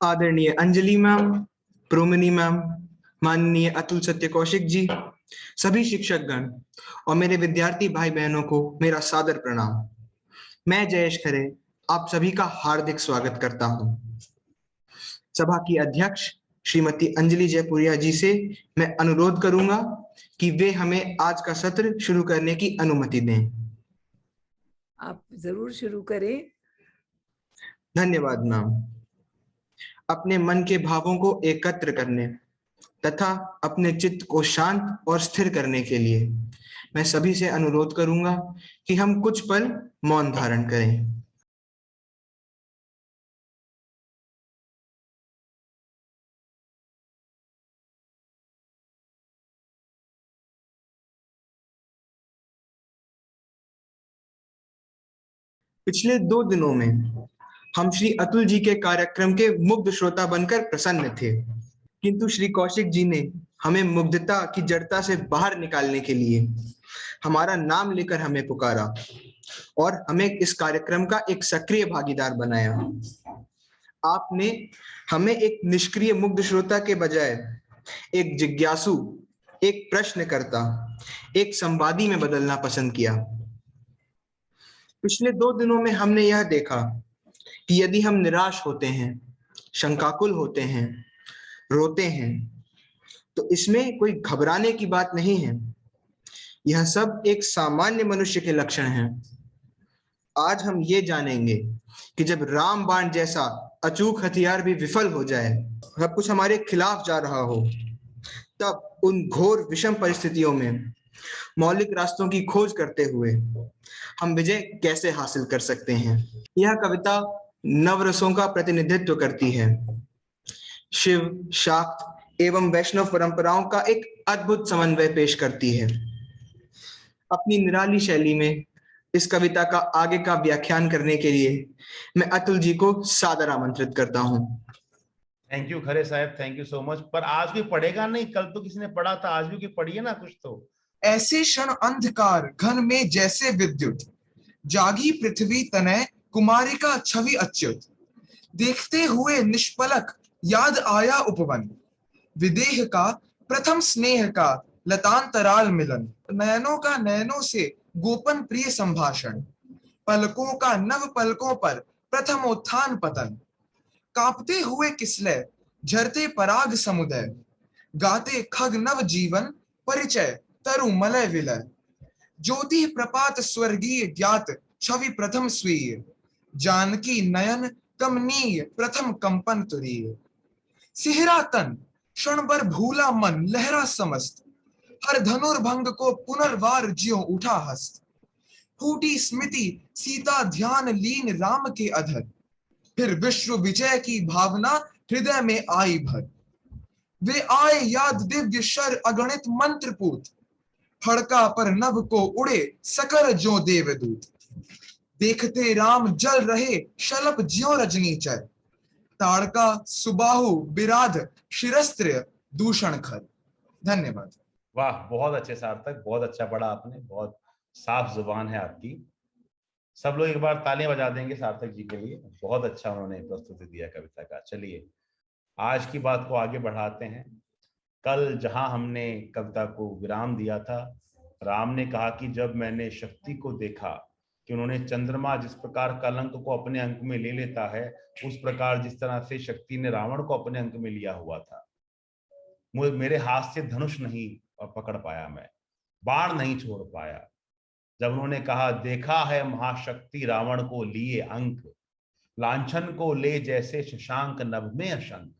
आदरणीय Anjali ma'am, प्रोमिनी ma'am, माननीय अतुल सत्य कौशिक जी, सभी शिक्षकगण और मेरे विद्यार्थी भाई बहनों को मेरा सादर प्रणाम। मैं जयेश खरे आप सभी का हार्दिक स्वागत करता हूं। सभा की अध्यक्ष श्रीमती अंजलि जयपुरिया जी से मैं अनुरोध करूंगा कि वे हमें आज का सत्र शुरू करने की अनुमति दें। आप जरूर शुरू करें। धन्यवाद मैम। अपने मन के भावों को एकत्र करने तथा अपने चित्त को शांत और स्थिर करने के लिए मैं सभी से अनुरोध करूंगा कि हम कुछ पल मौन धारण करें। पिछले 2 दिनों में हम श्री अतुल जी के कार्यक्रम के मुग्ध श्रोता बनकर प्रसन्न थे, किंतु श्री कौशिक जी ने हमें मुग्धता की जड़ता से बाहर निकालने के लिए हमारा नाम लेकर हमें पुकारा और हमें इस कार्यक्रम का एक सक्रिय भागीदार बनाया। आपने हमें एक निष्क्रिय मुग्ध श्रोता के बजाय एक जिज्ञासु, एक प्रश्नकर्ता, एक संवादी में बदलना पसंद किया। पिछले 2 दिनों में हमने यह देखा कि यदि हम निराश होते हैं, शंकाकुल होते हैं, रोते हैं, तो इसमें कोई घबराने की बात नहीं है। यह सब एक सामान्य मनुष्य के लक्षण हैं। आज हम ये जानेंगे कि जब रामबाण जैसा अचूक हथियार भी विफल हो जाए, सब कुछ हमारे खिलाफ जा रहा हो, तब उन घोर विषम परिस्थितियों में मौलिक रास्तों की खोज करते हुए हम विजय कैसे हासिल कर सकते हैं। यह कविता नवरसों का प्रतिनिधित्व करती है। शिव, शाक्त एवं वैष्णव परंपराओं का एक अद्भुत समन्वय पेश करती है। अपनी निराली शैली में इस कविता का आगे का व्याख्यान करने के लिए मैं अतुल जी को सादर आमंत्रित करता हूं। थैंक यू खरे साहब, थैंक यू सो मच। पर आज कोई पढ़ेगा नहीं, कल तो किसी ने पढ़ा था, आज भी कोई पढ़िए ना कुछ तो। ऐसे क्षण अंधकार घन में जैसे विद्युत, जागी पृथ्वी तनय कुमारिका छवि अच्युत, देखते हुए निष्पलक याद आया उपवन, विदेह का प्रथम स्नेह का लतांतराल मिलन, नयनों का नयनों से गोपन प्रिय संभाषण, पलकों का नव पलकों पर प्रथम उत्थान पतन, कांपते हुए किसलय झरते पराग समुदय, गाते खग नव जीवन परिचय तरु मलय विलय, ज्योति प्रपात स्वर्गीय ज्ञात छवि प्रथम स्वीय, जानकी नयन कमनीय प्रथम कंपन तुरीय, सिहरा तन क्षण भर भूला मन लहरा समस्त, हर धनुर्भंग को पुनर्वार ज्यों उठा हस्त, फूटी स्मृति सीता ध्यान लीन राम के अधर, फिर विश्व विजय की भावना हृदय में आई भर, वे आए याद दिव्य शर अगणित मंत्र पूत, फड़का पर नभ को उड़े सकल जो देवदूत, देखते राम जल रहे शलभ ज्यों रजनीचर, ताड़का सुबाहु विराध शिरस्त्र दूषण खर। धन्यवाद। वाह, बहुत अच्छे सार्थक, बहुत अच्छा पढ़ा आपने, बहुत साफ जुबान है आपकी। सब लोग एक बार तालियां बजा देंगे सार्थक जी के लिए, बहुत अच्छा उन्होंने प्रस्तुति दिया कविता का। चलिए आज की बात को आगे बढ़ाते हैं। कल जहां हमने कविता को विराम दिया था, राम ने कहा कि जब मैंने शक्ति को देखा कि उन्होंने चंद्रमा जिस प्रकार कलंक को अपने अंक में ले लेता है, उस प्रकार जिस तरह से शक्ति ने रावण को अपने अंक में लिया हुआ था, मेरे हाथ से धनुष नहीं पकड़ पाया, मैं बाण नहीं छोड़ पाया। जब उन्होंने कहा देखा है महाशक्ति रावण को लिए अंक, लांछन को ले जैसे शशांक नभ में अशंक,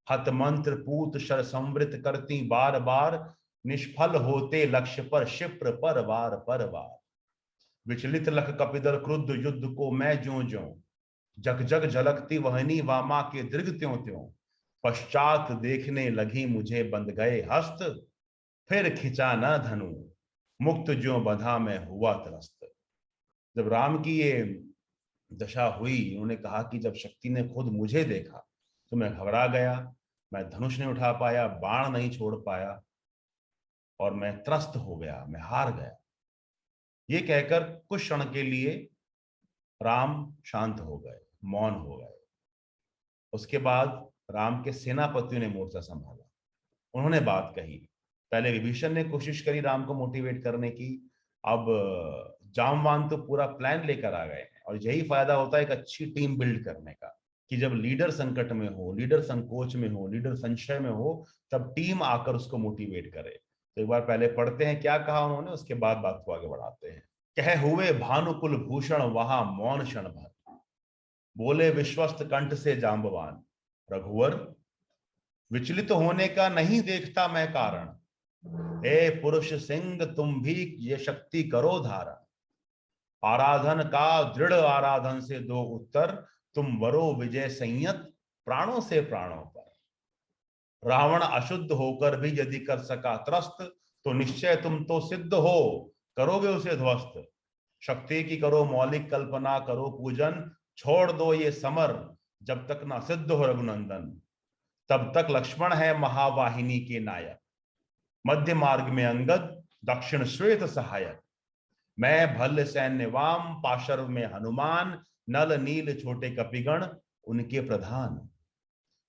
हत मंत्र पूत शर संवृत करती बार बार, निष्फल होते लक्ष्य पर क्षिप्र पर वार, विचलित लख कपिदल क्रुद्ध युद्ध को मैं ज्यों ज्यों, जग जग झलकती वहनी वामा के दृग त्यों त्यों, पश्चात देखने लगी मुझे बंध गए हस्त, फिर खिंचा न धनु मुक्त ज्यों बंधा मैं हुआ त्रस्त। जब राम की ये दशा हुई, उन्होंने कहा कि जब शक्ति ने खुद मुझे देखा तो मैं घबरा गया, मैं धनुष नहीं उठा पाया, बाण नहीं छोड़ पाया और मैं त्रस्त हो गया, मैं हार गया। ये कहकर कुछ क्षण के लिए राम शांत हो गए, मौन हो गए। उसके बाद राम के सेनापतियों ने मोर्चा संभाला, उन्होंने बात कही। पहले विभीषण ने कोशिश करी राम को मोटिवेट करने की, अब जामवान तो पूरा प्लान लेकर आ गए हैं। और यही फायदा होता है एक अच्छी टीम बिल्ड करने का, कि जब लीडर संकट में हो, लीडर संकोच में हो, लीडर संशय में हो, तब टीम आकर उसको मोटिवेट करे। तो एक बार पहले पढ़ते हैं क्या कहा उन्होंने, उसके बाद बात को आगे बढ़ाते हैं। कह हुए भानुकुल भूषण वहां मौन क्षण भर, बोले विश्वस्त कंठ से जांबवान, रघुवर विचलित होने का नहीं देखता मैं कारण, हे पुरुष सिंह तुम भी ये शक्ति करो धारण, आराधन का दृढ़ आराधन से दो उत्तर, तुम वरो विजय संयत प्राणों से प्राणों पर, रावण अशुद्ध होकर भी यदि कर सका त्रस्त, तो निश्चय तुम तो सिद्ध हो करोगे उसे ध्वस्त, शक्ति की करो मौलिक कल्पना करो पूजन, छोड़ दो ये समर जब तक ना सिद्ध हो रघुनंदन, तब तक लक्ष्मण है महावाहिनी के नायक, मध्य मार्ग में अंगद दक्षिण श्वेत सहायक, मैं भल्ल सैन्य वाम पाशर में हनुमान, नल नील छोटे कपिगण उनके प्रधान,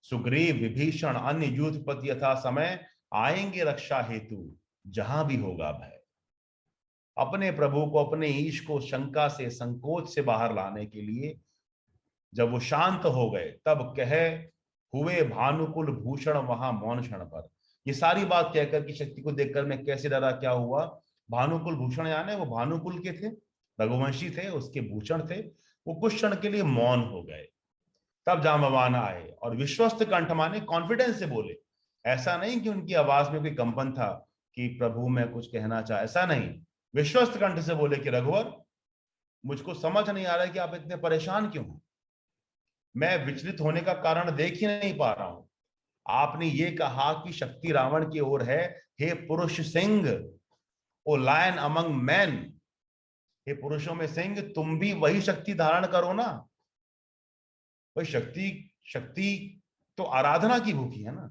सुग्रीव विभीषण अन्य यूथपति यथा समय, आएंगे रक्षा हेतु जहां भी होगा भय। अपने प्रभु को, अपने ईश को शंका से संकोच से बाहर लाने के लिए जब वो शांत हो गए, तब कहे हुए भानुकुल भूषण वहां मौन क्षण पर। ये सारी बात कहकर की शक्ति को देखकर मैं कैसे डरा, क्या हुआ, भानुकुल भूषण यानी वो भानुकुल के थे, रघुवंशी थे, उसके भूषण थे, वो कुछ क्षण के लिए मौन हो गए। तब जांबवान आए और विश्वस्त कंठ माने कॉन्फिडेंस से बोले, ऐसा नहीं कि उनकी आवाज में कोई कंपन था कि प्रभु मैं कुछ कहना चाह, ऐसा नहीं, विश्वस्त कंठ से बोले कि रघुवर मुझको समझ नहीं आ रहा है कि आप इतने परेशान क्यों हैं, मैं विचलित होने का कारण देख ही नहीं पा रहा हूं। आपने ये कहा कि शक्ति रावण की ओर है, हे पुरुष सिंह, ओ लायन अमंग मैन, हे पुरुषों में सिंह, तुम भी वही शक्ति धारण करो ना। भाई शक्ति तो आराधना की भूखी है ना,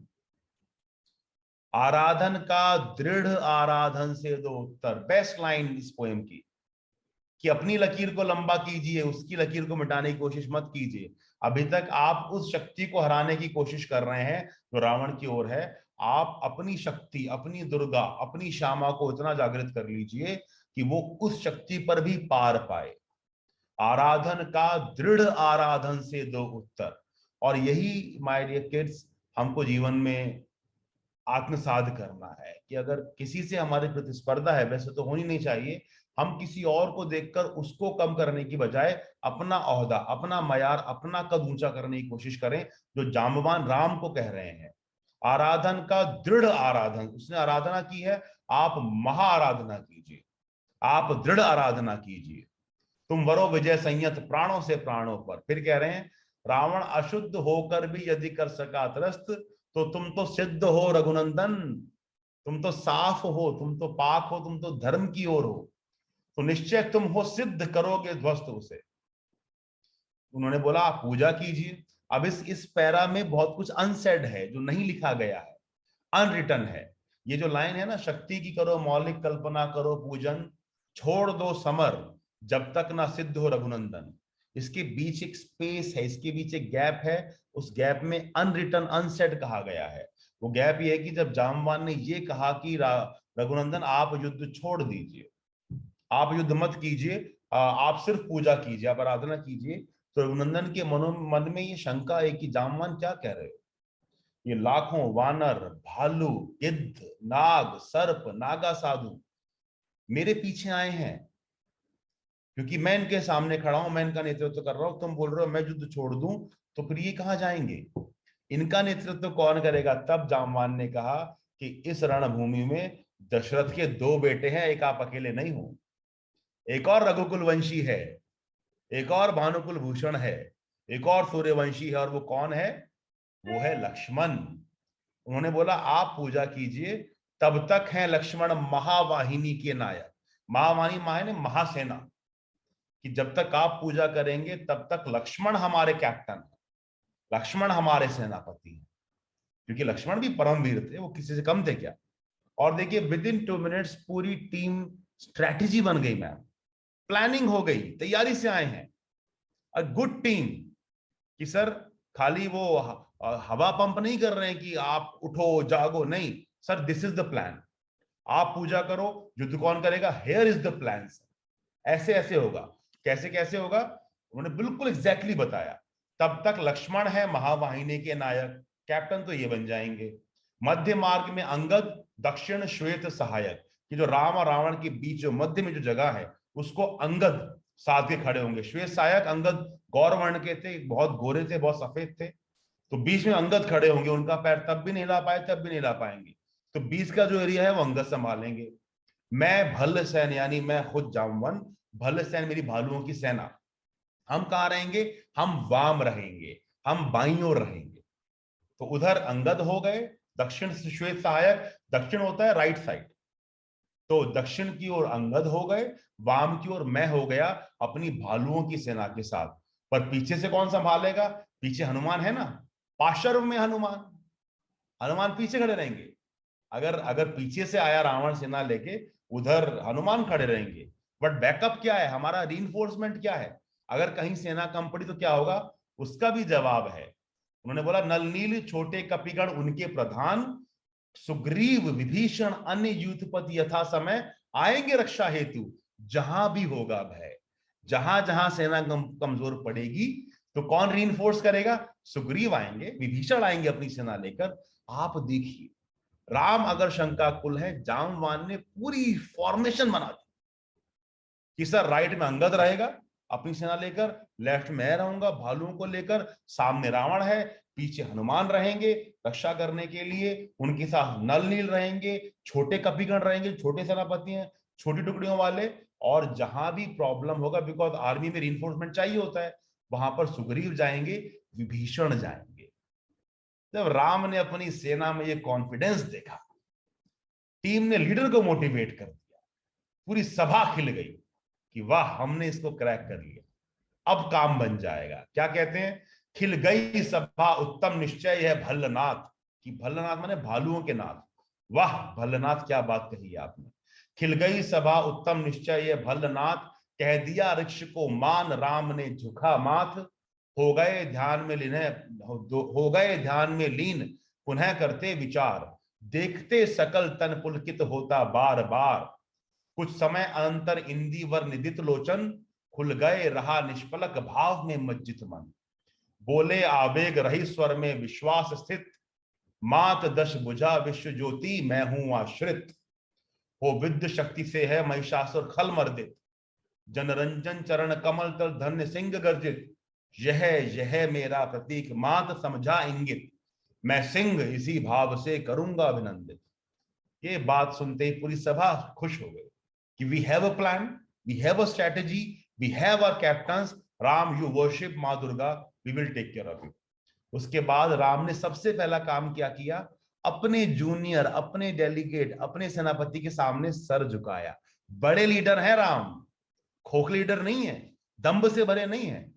आराधन का दृढ़ आराधन से दो उत्तर। बेस्ट लाइन इस पोएम की, कि अपनी लकीर को लंबा कीजिए, उसकी लकीर को मिटाने की कोशिश मत कीजिए। अभी तक आप उस शक्ति को हराने की कोशिश कर रहे हैं जो रावण की ओर है। आप अपनी शक्ति, अपनी दुर्गा, अपनी श्यामा को इतना जागृत कर लीजिए कि वो उस शक्ति पर भी पार पाए। आराधन का दृढ़ आराधन से दो उत्तर। और यही माय डियर किड्स हमको जीवन में आत्मसाध करना है कि अगर किसी से हमारी प्रतिस्पर्धा है, वैसे तो होनी नहीं चाहिए, हम किसी और को देखकर उसको कम करने की बजाय अपना ओहदा, अपना मयार, अपना कद ऊंचा करने की कोशिश करें, जो जांबवान राम को कह रहे हैं। आराधन का दृढ़ आराधन, उसने आराधना की है, आप महा आराधना कीजिए, आप दृढ़ आराधना कीजिए, तुम वरो विजय संयत प्राणों से प्राणों पर। फिर कह रहे हैं रावण अशुद्ध होकर भी यदि कर सका त्रस्त, तो तुम तो सिद्ध हो रघुनंदन, तुम तो साफ हो, तुम तो पाक हो, तुम तो धर्म की ओर हो, तो निश्चय तुम हो सिद्ध करोगे ध्वस्त उसे। उन्होंने बोला आप पूजा कीजिए। अब इस पैरा में बहुत कुछ अनसेड है जो नहीं लिखा गया है, अनरिटन है। ये जो लाइन है ना, शक्ति की करो मौलिक कल्पना करो पूजन, छोड़ दो समर जब तक ना सिद्ध हो रघुनंदन, इसके बीच एक स्पेस है, इसके बीच एक गैप है, उस गैप में अनरिटन अनसेड कहा गया है। वो गैप ये है कि जब जामवान ने ये कहा कि रघुनंदन आप युद्ध छोड़ दीजिए, आप युद्ध मत कीजिए, आप सिर्फ पूजा कीजिए, आप आराधना कीजिए, तो रघुनंदन के मन में ये शंका है कि जामवान क्या कह रहे हो, ये लाखों वानर, भालू, गिद्ध, नाग, सर्प, नागा साधु मेरे पीछे आए हैं, क्योंकि मैं इनके सामने खड़ा हूं, मैं इनका नेतृत्व कर रहा हूं, तुम बोल रहे हो मैं युद्ध छोड़ दूं, तो फिर ये कहां जाएंगे, इनका नेतृत्व कौन करेगा। तब जामवान ने कहा कि इस रणभूमि में दशरथ के दो बेटे हैं, एक आप अकेले नहीं हो, एक और रघुकुल वंशी है, एक और भानुकुल भूषण है, एक और सूर्यवंशी है, और वो कौन है, वो है लक्ष्मण। उन्होंने बोला आप पूजा कीजिए, तब तक है लक्ष्मण महावाहिनी के नायक। महावाहिनी माने महासेना, कि जब तक आप पूजा करेंगे तब तक लक्ष्मण हमारे कैप्टन है, लक्ष्मण हमारे सेनापति हैं, क्योंकि लक्ष्मण भी परमवीर थे, वो किसी से कम थे क्या। और देखिए विद इन 2 मिनट्स पूरी टीम स्ट्रैटेजी बन गई मैम, प्लानिंग हो गई, तैयारी से आए हैं, अ गुड टीम, कि सर खाली वो हवा पंप नहीं कर रहे हैं कि आप उठो जागो, नहीं sir, this is the plan. आप पूजा करो, युद्ध कौन करेगा, हियर इज द प्लान। ऐसे ऐसे होगा। कैसे कैसे होगा, उन्होंने बिल्कुल एग्जैक्टली बताया। तब तक लक्ष्मण है महावाहिनी के नायक, कैप्टन तो ये बन जाएंगे। मध्य मार्ग में अंगद, दक्षिण श्वेत सहायक, कि जो राम और रावण के बीच जो मध्य में जो जगह है उसको अंगद साथ के खड़े होंगे। श्वेत सहायक, अंगद गौर वर्ण के थे, बहुत गोरे थे, बहुत सफेद थे, तो बीच में अंगद खड़े होंगे। उनका पैर तब भी नहीं हिला पाए, तब भी नहीं हिला पाएंगे, तो बीच का जो एरिया है वो अंगद संभालेंगे। मैं भल्ल सैन, यानी मैं खुद जामवन, भल्ल सैन मेरी भालुओं की सेना। हम कहाँ रहेंगे, हम वाम रहेंगे, हम बाईं ओर रहेंगे। तो उधर अंगद हो गए, दक्षिण श्वेत सहायक, दक्षिण होता है राइट साइड, तो दक्षिण की ओर अंगद हो गए, वाम की ओर मैं हो गया अपनी भालुओं की सेना के साथ। पर पीछे से कौन संभालेगा, पीछे हनुमान है ना, पार्श्व में हनुमान, हनुमान पीछे खड़े रहेंगे। अगर पीछे से आया रावण सेना लेके, उधर हनुमान खड़े रहेंगे। बट बैकअप क्या है, हमारा रीइंफोर्समेंट क्या है, अगर कहीं सेना कम पड़ी तो क्या होगा, उसका भी जवाब है। उन्होंने बोला, नल नील छोटे कपिगण उनके प्रधान, सुग्रीव विभीषण अन्य यूथपति यथा समय आएंगे रक्षा हेतु, जहां भी होगा भय। जहां जहां सेना कमजोर पड़ेगी तो कौन रीइंफोर्स करेगा, सुग्रीव आएंगे, विभीषण आएंगे अपनी सेना लेकर। आप देखिए, राम अगर शंकाकुल है, जामवान ने पूरी फॉर्मेशन बना दी कि सर राइट में अंगद रहेगा अपनी सेना लेकर, लेफ्ट में मैं रहूंगा भालुओं को लेकर, सामने रावण है, पीछे हनुमान रहेंगे रक्षा करने के लिए, उनके साथ नल नील रहेंगे, छोटे कपिगण रहेंगे, छोटे सेनापति हैं, छोटी टुकड़ियों वाले। और जहां भी प्रॉब्लम होगा, बिकॉज आर्मी में रिइंफोर्समेंट चाहिए होता है, वहां पर सुग्रीव जाएंगे, विभीषण जाएंगे। जब राम ने अपनी सेना में ये कॉन्फिडेंस देखा, टीम ने लीडर को मोटिवेट कर दिया, पूरी सभा खिल गई कि वाह हमने इसको क्रैक कर लिया, अब काम बन जाएगा। क्या कहते हैं, खिल गई सभा उत्तम निश्चय है भल्लनाथ, कि भल्लनाथ माने भालुओं के नाथ। वाह भल्लनाथ, क्या बात कही आपने। खिल गई सभा उत्तम निश्चय है भल्लनाथ, कह दिया ऋक्ष को मान राम ने झुका माथ, हो गए ध्यान में लीन पुनः करते विचार, देखते सकल तन पुलकित होता बार बार, कुछ समय अनंतर इंदिवर निदित लोचन, खुल गए रहा निष्पलक भाव में मज्जित मन, बोले आवेग रही स्वर में विश्वास स्थित, मात दश भुजा विश्व ज्योति मैं हूं आश्रित, हो विद्य शक्ति से है महिषासुर खल मर्दित, जनरंजन चरण कमल तल धन्य सिंह गर्जित, यह यह मेरा प्रतीक मात समझा इंगित, मैं सिंह इसी भाव से करूंगा अभिनंदित। ये बात सुनते ही पूरी सभा खुश हो गई कि we have a plan, we have a strategy, we have our captains, Ram you worship माँ Durga, we will take care of you. उसके बाद राम ने सबसे पहला काम क्या किया, अपने जूनियर, अपने डेलीगेट, अपने सेनापति के सामने सर झुकाया। बड़े लीडर हैं राम, खोखले लीडर नहीं है, दंभ से भरे नहीं है।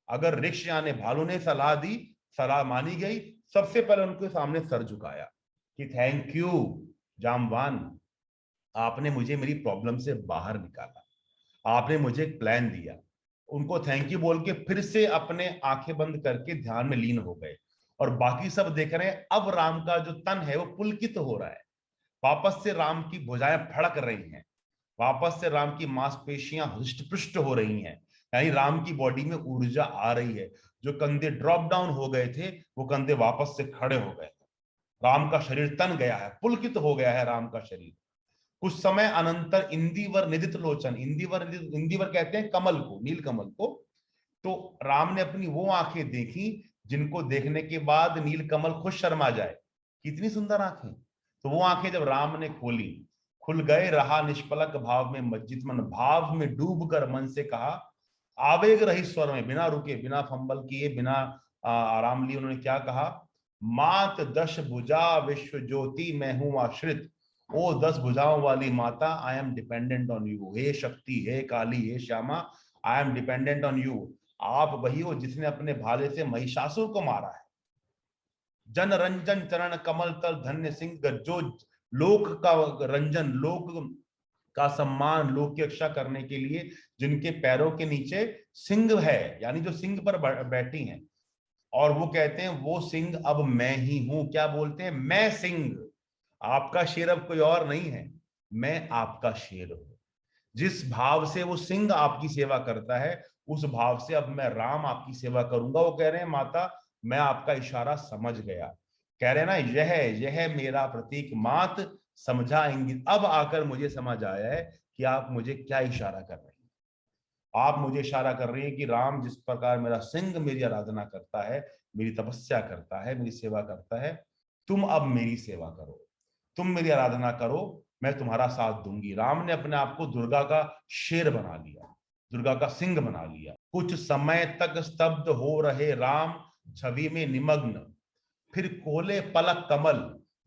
अगर ऋक्ष यानी भालू ने सलाह दी, सलाह मानी गई, सबसे पहले उनके सामने सर झुकाया कि थैंक यू जामवान, आपने मुझे मेरी प्रॉब्लम से बाहर निकाला, आपने मुझे एक प्लान दिया। उनको थैंक यू बोल के फिर से अपने आंखें बंद करके ध्यान में लीन हो गए, और बाकी सब देख रहे हैं अब राम का जो तन है वो पुलकित हो रहा है, वापस से राम की भुजाएं फड़क रही हैं, वापस से राम की मांसपेशियां हृष्ट-पुष्ट हो रही हैं, यानी राम की बॉडी में ऊर्जा आ रही है। जो कंधे ड्रॉप डाउन हो गए थे वो कंधे वापस से खड़े हो गए, राम का शरीर तन गया है, पुलकित हो गया है राम का शरीर। कुछ समय अनंतर इंदिवर निदित लोचन, इंदिवर कहते हैं कमल को, नील कमल को, तो राम ने अपनी वो आंखें देखी जिनको देखने के बाद नील कमल खुद शर्मा जाए, कितनी सुंदर आंखें। तो वो आंखें जब राम ने खोली, खुल गए रहा निष्पलक भाव में मज्जित मन, भाव में डूब कर मन से कहा, आवेग रही स्वर में, बिना रुके, बिना फंबल किए, बिना आराम लिए उन्होंने क्या कहा, मात दश भुजा विश्व ज्योति मैं हूं आश्रित, ओ 10 भुजाओं वाली माता, I am dependent on you. हे शक्ति, हे काली, हे Shyama, I am dependent on you. आप वही हो जिसने अपने भाले से महिषासुर को मारा है। जन रंजन चरण कमल तल धन्य सिंह, जो लोक का रंजन, लोक का सम्मान, लोक की रक्षा करने के लिए जिनके पैरों के नीचे सिंह है, यानी जो सिंह पर बैठी हैं, और वो कहते हैं वो सिंह अब मैं ही हूं। क्या बोलते हैं? मैं सिंह, आपका शेर अब कोई और नहीं है, मैं आपका शेर हूं। जिस भाव से वो सिंह आपकी सेवा करता है, उस भाव से अब मैं राम आपकी सेवा करूंगा। वो कह रहे हैं माता मैं आपका इशारा समझ गया। कह रहे हैं ना, यह मेरा प्रतीक मात समझा इंगित। अब आकर मुझे समझ आया है कि आप मुझे क्या इशारा कर रहे हैं। आप मुझे इशारा कर रही हैं कि राम जिस प्रकार मेरा सिंह मेरी आराधना करता है, मेरी तपस्या करता है, मेरी सेवा करता है, तुम अब मेरी सेवा करो, तुम मेरी आराधना करो, मैं तुम्हारा साथ दूंगी। राम ने अपने आप को दुर्गा का शेर बना लिया, दुर्गा का सिंह बना लिया। कुछ समय तक स्तब्ध हो रहे राम छवि में निमग्न, फिर खोले पलक कमल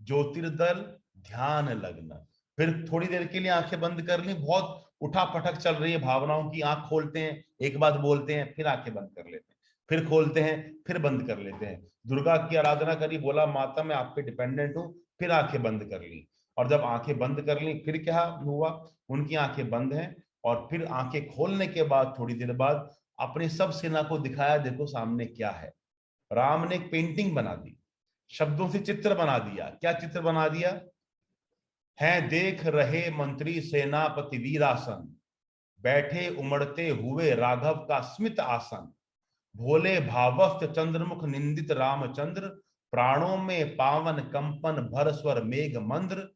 ज्योतिर्दल ध्यान लग्न। फिर थोड़ी देर के लिए आंखें बंद कर ली, बहुत उठा पटक चल रही है भावनाओं की। आंख खोलते हैं, एक बात बोलते हैं, फिर आंखें बंद कर लेते हैं, फिर खोलते हैं, फिर बंद कर लेते हैं। दुर्गा की आराधना करी, बोला माता मैं आप पे डिपेंडेंट हूं, फिर आंखें बंद कर ली। और जब आंखें बंद कर ली, फिर क्या हुआ? उनकी आंखें बंद हैं, और फिर आंखें खोलने के बाद थोड़ी देर बाद अपनी सब सेना को दिखाया, देखो सामने क्या है। राम ने एक पेंटिंग बना दी, शब्दों से चित्र बना दिया। क्या चित्र बना दिया? हैं देख रहे मंत्री सेनापति वीरासन, बैठे उमड़ते हुए राघव का स्मित आसन। भोले भावस्त चंद्रमुख निंदित रामचंद्र, प्राणों में पावन कंपन भर स्वर मेघ मंद्र।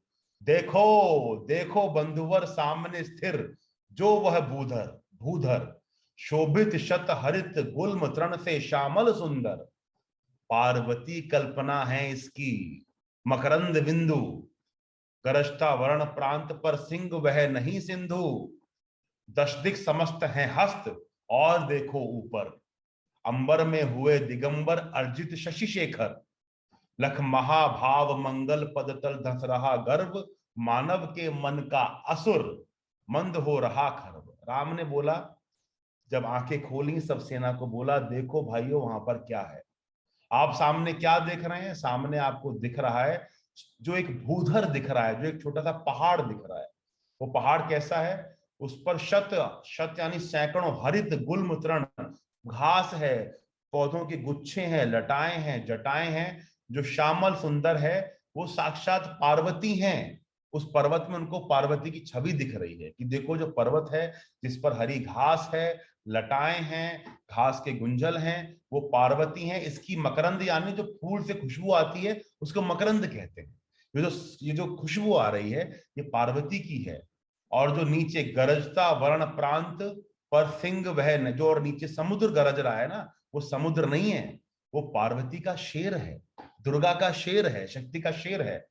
देखो देखो बंधुवर सामने स्थिर, जो वह भूधर भूधर, शोभित शत हरित गुल्म तृण से श्यामल सुंदर। पार्वती कल्पना है इसकी मकरंद बिंदु, गरजता वर्ण प्रांत पर सिंह वह नहीं सिंधु। दशदिक समस्त हैं हस्त, और देखो ऊपर, अंबर में हुए दिगंबर अर्जित शशि शेखर। लख महाभाव मंगल पद तल धस रहा गर्भ, मानव के मन का असुर मंद हो रहा खर्व। राम ने बोला, जब आंखें खोली सब सेना को बोला, देखो भाइयों वहां पर क्या है। आप सामने क्या देख रहे हैं? सामने आपको दिख रहा है जो एक भूधर दिख रहा है, जो एक छोटा सा पहाड़ दिख रहा है। वो पहाड़ कैसा है? उस पर शत शत यानी सैकड़ों हरित गुल्म तृण, घास है, पौधों के गुच्छे हैं, लताएं हैं, जटाएं हैं। जो श्यामल सुंदर है वो साक्षात पार्वती हैं। उस पर्वत में उनको पार्वती की छवि दिख रही है कि देखो जो पर्वत है जिस पर हरी घास है, लताएं हैं, घास के गुंजल हैं, वो पार्वती हैं। इसकी मकरंद यानी जो फूल से खुशबू आती है उसको मकरंद कहते हैं। ये जो खुशबू आ रही है ये पार्वती की है। और जो नीचे गरजता वर्ण प्रांत पर सिंह वह न, जो और नीचे समुद्र गरज रहा है ना, वो समुद्र नहीं है, वो पार्वती का शेर है, दुर्गा का शेर है, शक्ति का शेर है।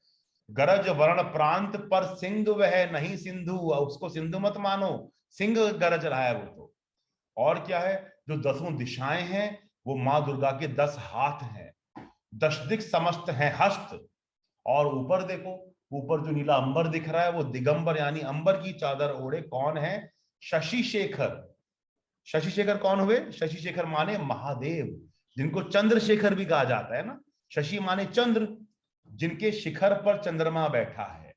गरज वर्ण प्रांत पर सिंह वह नहीं सिंधु, उसको सिंधु मत मानो, सिंह गरज रहा है वो तो। और क्या है? जो दसों दिशाएं हैं वो मां दुर्गा के 10 हाथ हैं, दशदिक समस्त हैं हस्त। और ऊपर देखो, ऊपर जो नीला अंबर दिख रहा है वो दिगंबर यानी अंबर की चादर ओढ़े कौन है? शशि शेखर। शशि शेखर कौन हुए? शशि शेखर माने महादेव, जिनको चंद्रशेखर भी कहा जाता है ना। शशि माने चंद्र, जिनके शिखर पर चंद्रमा बैठा है,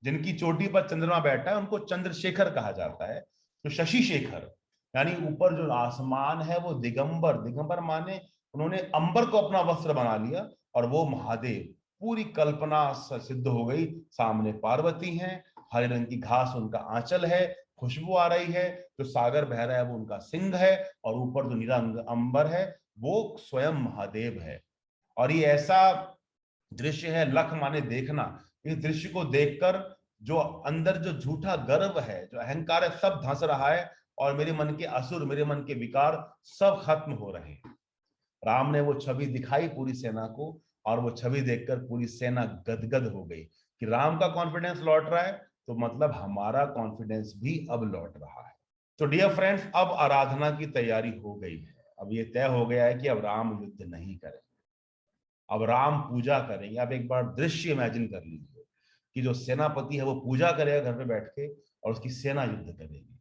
जिनकी चोटी पर चंद्रमा बैठा है, उनको चंद्रशेखर कहा जाता है। तो शशि शेखर यानी ऊपर जो आसमान है वो दिगंबर, दिगंबर माने उन्होंने अंबर को अपना वस्त्र बना लिया, और वो महादेव। पूरी कल्पना सिद्ध हो गई। सामने पार्वती हैं, हरे रंग की घास उनका आंचल है, खुशबू आ रही है, जो सागर बह रहा है वो उनका सिंह है, और ऊपर जो नीला अंबर है वो स्वयं महादेव है। और ये ऐसा दृश्य है, लख माने देखना। इस दृश्य को देखकर जो अंदर जो झूठा गर्व है, जो अहंकार है, सब धंस रहा है, और मेरे मन के असुर, मेरे मन के विकार सब खत्म हो रहे हैं। राम ने वो छवि दिखाई पूरी सेना को, और वो छवि देखकर पूरी सेना गदगद हो गई कि राम का कॉन्फिडेंस लौट रहा है, तो मतलब हमारा कॉन्फिडेंस भी अब लौट रहा है। तो डियर फ्रेंड्स, अब आराधना की तैयारी हो गई है। अब ये तय हो गया है कि अब राम युद्ध नहीं करेंगे, अब राम पूजा करेंगे। अब एक बार दृश्य इमेजिन कर लीजिए कि जो सेनापति है वो पूजा करेगा घर पे बैठ के, और उसकी सेना युद्ध करेगी।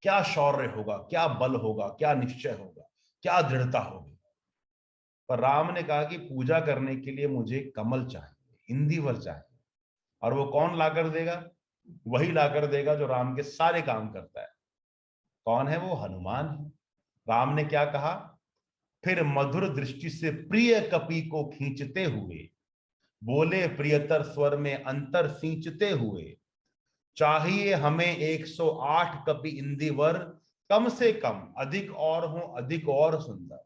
क्या शौर्य होगा, क्या बल होगा, क्या निश्चय होगा, क्या दृढ़ता होगी। पर राम ने कहा कि पूजा करने के लिए मुझे कमल चाहिए, इंदिवर चाहिए। और वो कौन लाकर देगा? वही लाकर देगा जो राम के सारे काम करता है। कौन है वो? हनुमान है। राम ने क्या कहा? फिर मधुर दृष्टि से प्रिय कपि को खींचते हुए बोले प्रियतर स्वर में अंतर सींचते हुए, चाहिए हमें 108 कपि इंदिवर, कम से कम अधिक और हो अधिक और सुंदर।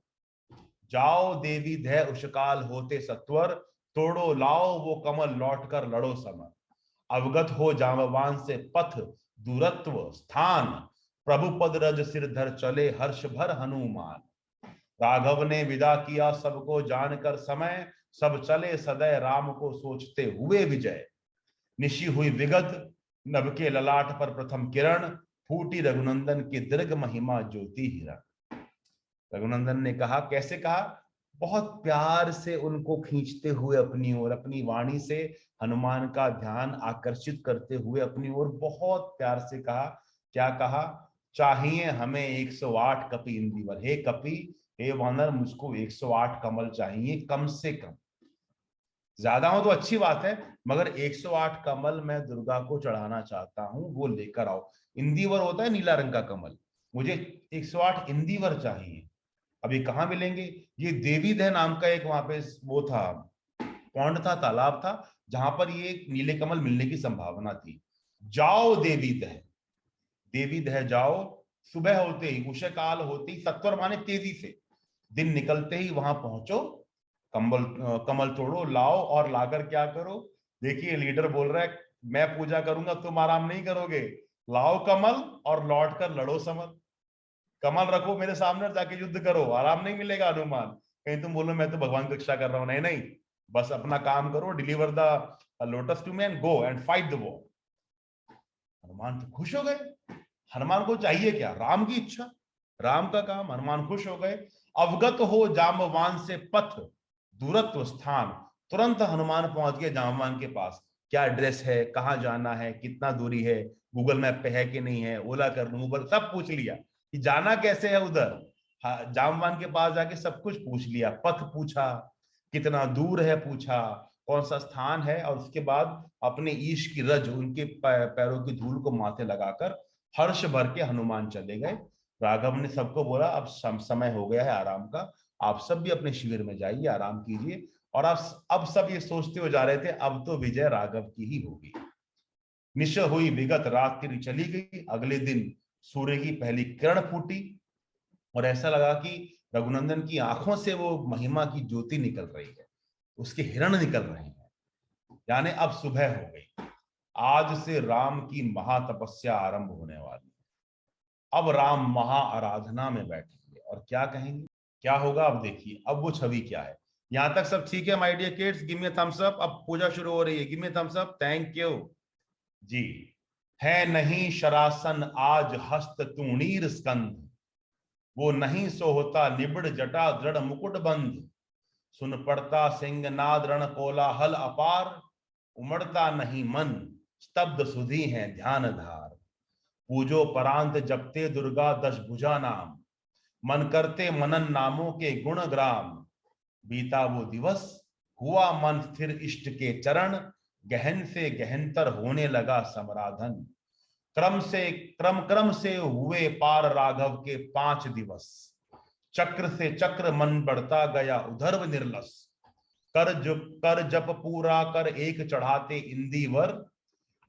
जाओ देवी धै उषकाल होते सत्वर, तोड़ो लाओ वो कमल लौट कर लड़ो समर। अवगत हो जामवान से पथ दूरत्व स्थान, प्रभु पद रज सिर धर चले हर्ष भर हनुमान। राघव ने विदा किया सबको जानकर समय, सब चले सदैव राम को सोचते हुए विजय। निशी हुई विगत नभ के ललाट पर प्रथम किरण, फूटी रघुनंदन की दीर्घ महिमा ज्योति हिरण। रघुनंदन ने कहा, कैसे कहा? बहुत प्यार से उनको खींचते हुए अपनी ओर, अपनी वाणी से हनुमान का ध्यान आकर्षित करते हुए अपनी ओर बहुत प्यार से कहा। क्या कहा? चाहिए हमें 108 कपि इंदिवर। हे कपि, हे वानर, मुझको 108 कमल चाहिए कम से कम। ज्यादा हो तो अच्छी बात है, मगर 108 कमल मैं दुर्गा को चढ़ाना चाहता हूं, वो लेकर आओ। इंदिवर होता है नीला रंग का कमल, मुझे 108 इंदिवर चाहिए। अभी कहाँ मिलेंगे? ये देवीदह नाम का एक वहां पे वो था, पौंड था, तालाब था, जहां पर ये नीले कमल मिलने की संभावना थी। जाओ देवीदह, देवीदह जाओ, सुबह होते ही, उषकाल होते ही, सत्वर माने तेजी से, दिन निकलते ही वहां पहुंचो, कमल तोड़ो लाओ, और लाकर क्या करो? देखिए लीडर बोल रहा है, मैं पूजा करूंगा तुम आराम नहीं करोगे, लाओ कमल और लौट कर लड़ो समर। कमल रखो मेरे सामने और जाके युद्ध करो, आराम नहीं मिलेगा हनुमान। कहीं तुम बोलो मैं तो भगवान की रक्षा कर रहा हूं, नहीं नहीं, बस अपना काम करो, deliver the lotus to me and go and fight the war. Hanuman तो खुश हो गए। हनुमान को चाहिए क्या? राम की इच्छा, राम का काम। हनुमान खुश हो गए। अवगत हो जामवान से पथ दूरत्व स्थान, तुरंत हनुमान पहुंच गए जामवान के पास। क्या एड्रेस है, कहाँ जाना है, कितना दूरी है, गूगल मैप पे है कि नहीं है, ओला कर लूं, उबर, सब पूछ लिया कि जाना कैसे है उधर। जामवान के पास जाके सब कुछ पूछ लिया, पथ पूछा, कितना दूर है पूछा, कौन सा स्थान है, और उसके बाद अपने ईश की रज, उनके पैरों की धूल को माथे लगाकर हर्ष भर के हनुमान चले गए। राघव ने सबको बोला, अब समय हो गया है आराम का, आप सब भी अपने शिविर में जाइए, आराम कीजिए। और अब सब ये सोचते हो जा रहे थे, अब तो विजय राघव की ही होगी। निश हुई विगत, रात्रि चली गई। अगले दिन सूर्य की पहली किरण फूटी और ऐसा लगा कि रघुनंदन की आंखों से वो महिमा की ज्योति निकल रही है, उसके हिरण निकल रहे हैं, यानी अब सुबह हो गई। आज से राम की महातपस्या आरंभ होने वाली है। अब राम महा आराधना में बैठेंगे और क्या कहेंगे, क्या होगा अब देखिए। अब वो छवि क्या है। यहां तक सब ठीक है my dear kids? Give me thumbs up. अब पूजा शुरू हो रही है, give me thumbs up, thank you जी। है नहीं शरासन आज हस्त तूणीर स्कंध, वो नहीं सो होता निबिड़ जटा दृढ़ मुकुट बंध। सुन पड़ता सिंह नाद रण कोलाहल अपार, उमड़ता नहीं मन स्तब्ध सुधी है ध्यान धार। पूजो परांत जपते दुर्गा दश भुजा नाम, मन करते मनन नामों के गुण ग्राम। बीता वो दिवस हुआ मन स्थिर इष्ट के चरण, गहन से गहनतर होने लगा समराधन। क्रम से हुए पार राघव के 5 दिवस, चक्र से चक्र मन बढ़ता गया उधर्व निर्लस। कर जप पूरा कर एक चढ़ाते इंदिवर,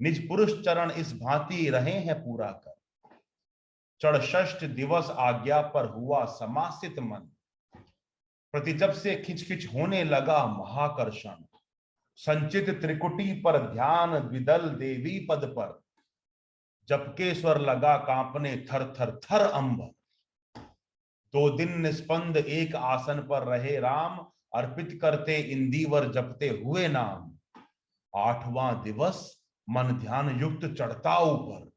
निज पुरुष चरण इस भांति रहे हैं पूरा कर। चढ़ षष्ठ दिवस आज्ञा पर हुआ समासित मन, प्रतिजप से खिचखिच होने लगा महाकर्षण। संचित त्रिकुटी पर ध्यान द्विदल देवी पद पर, जबके स्वर लगा कांपने थर थर थर अंबर। 2 दिन निस्पंद एक आसन पर रहे राम, अर्पित करते इंदिवर जपते हुए नाम। 8वां दिवस मन ध्यान युक्त चढ़ता ऊपर,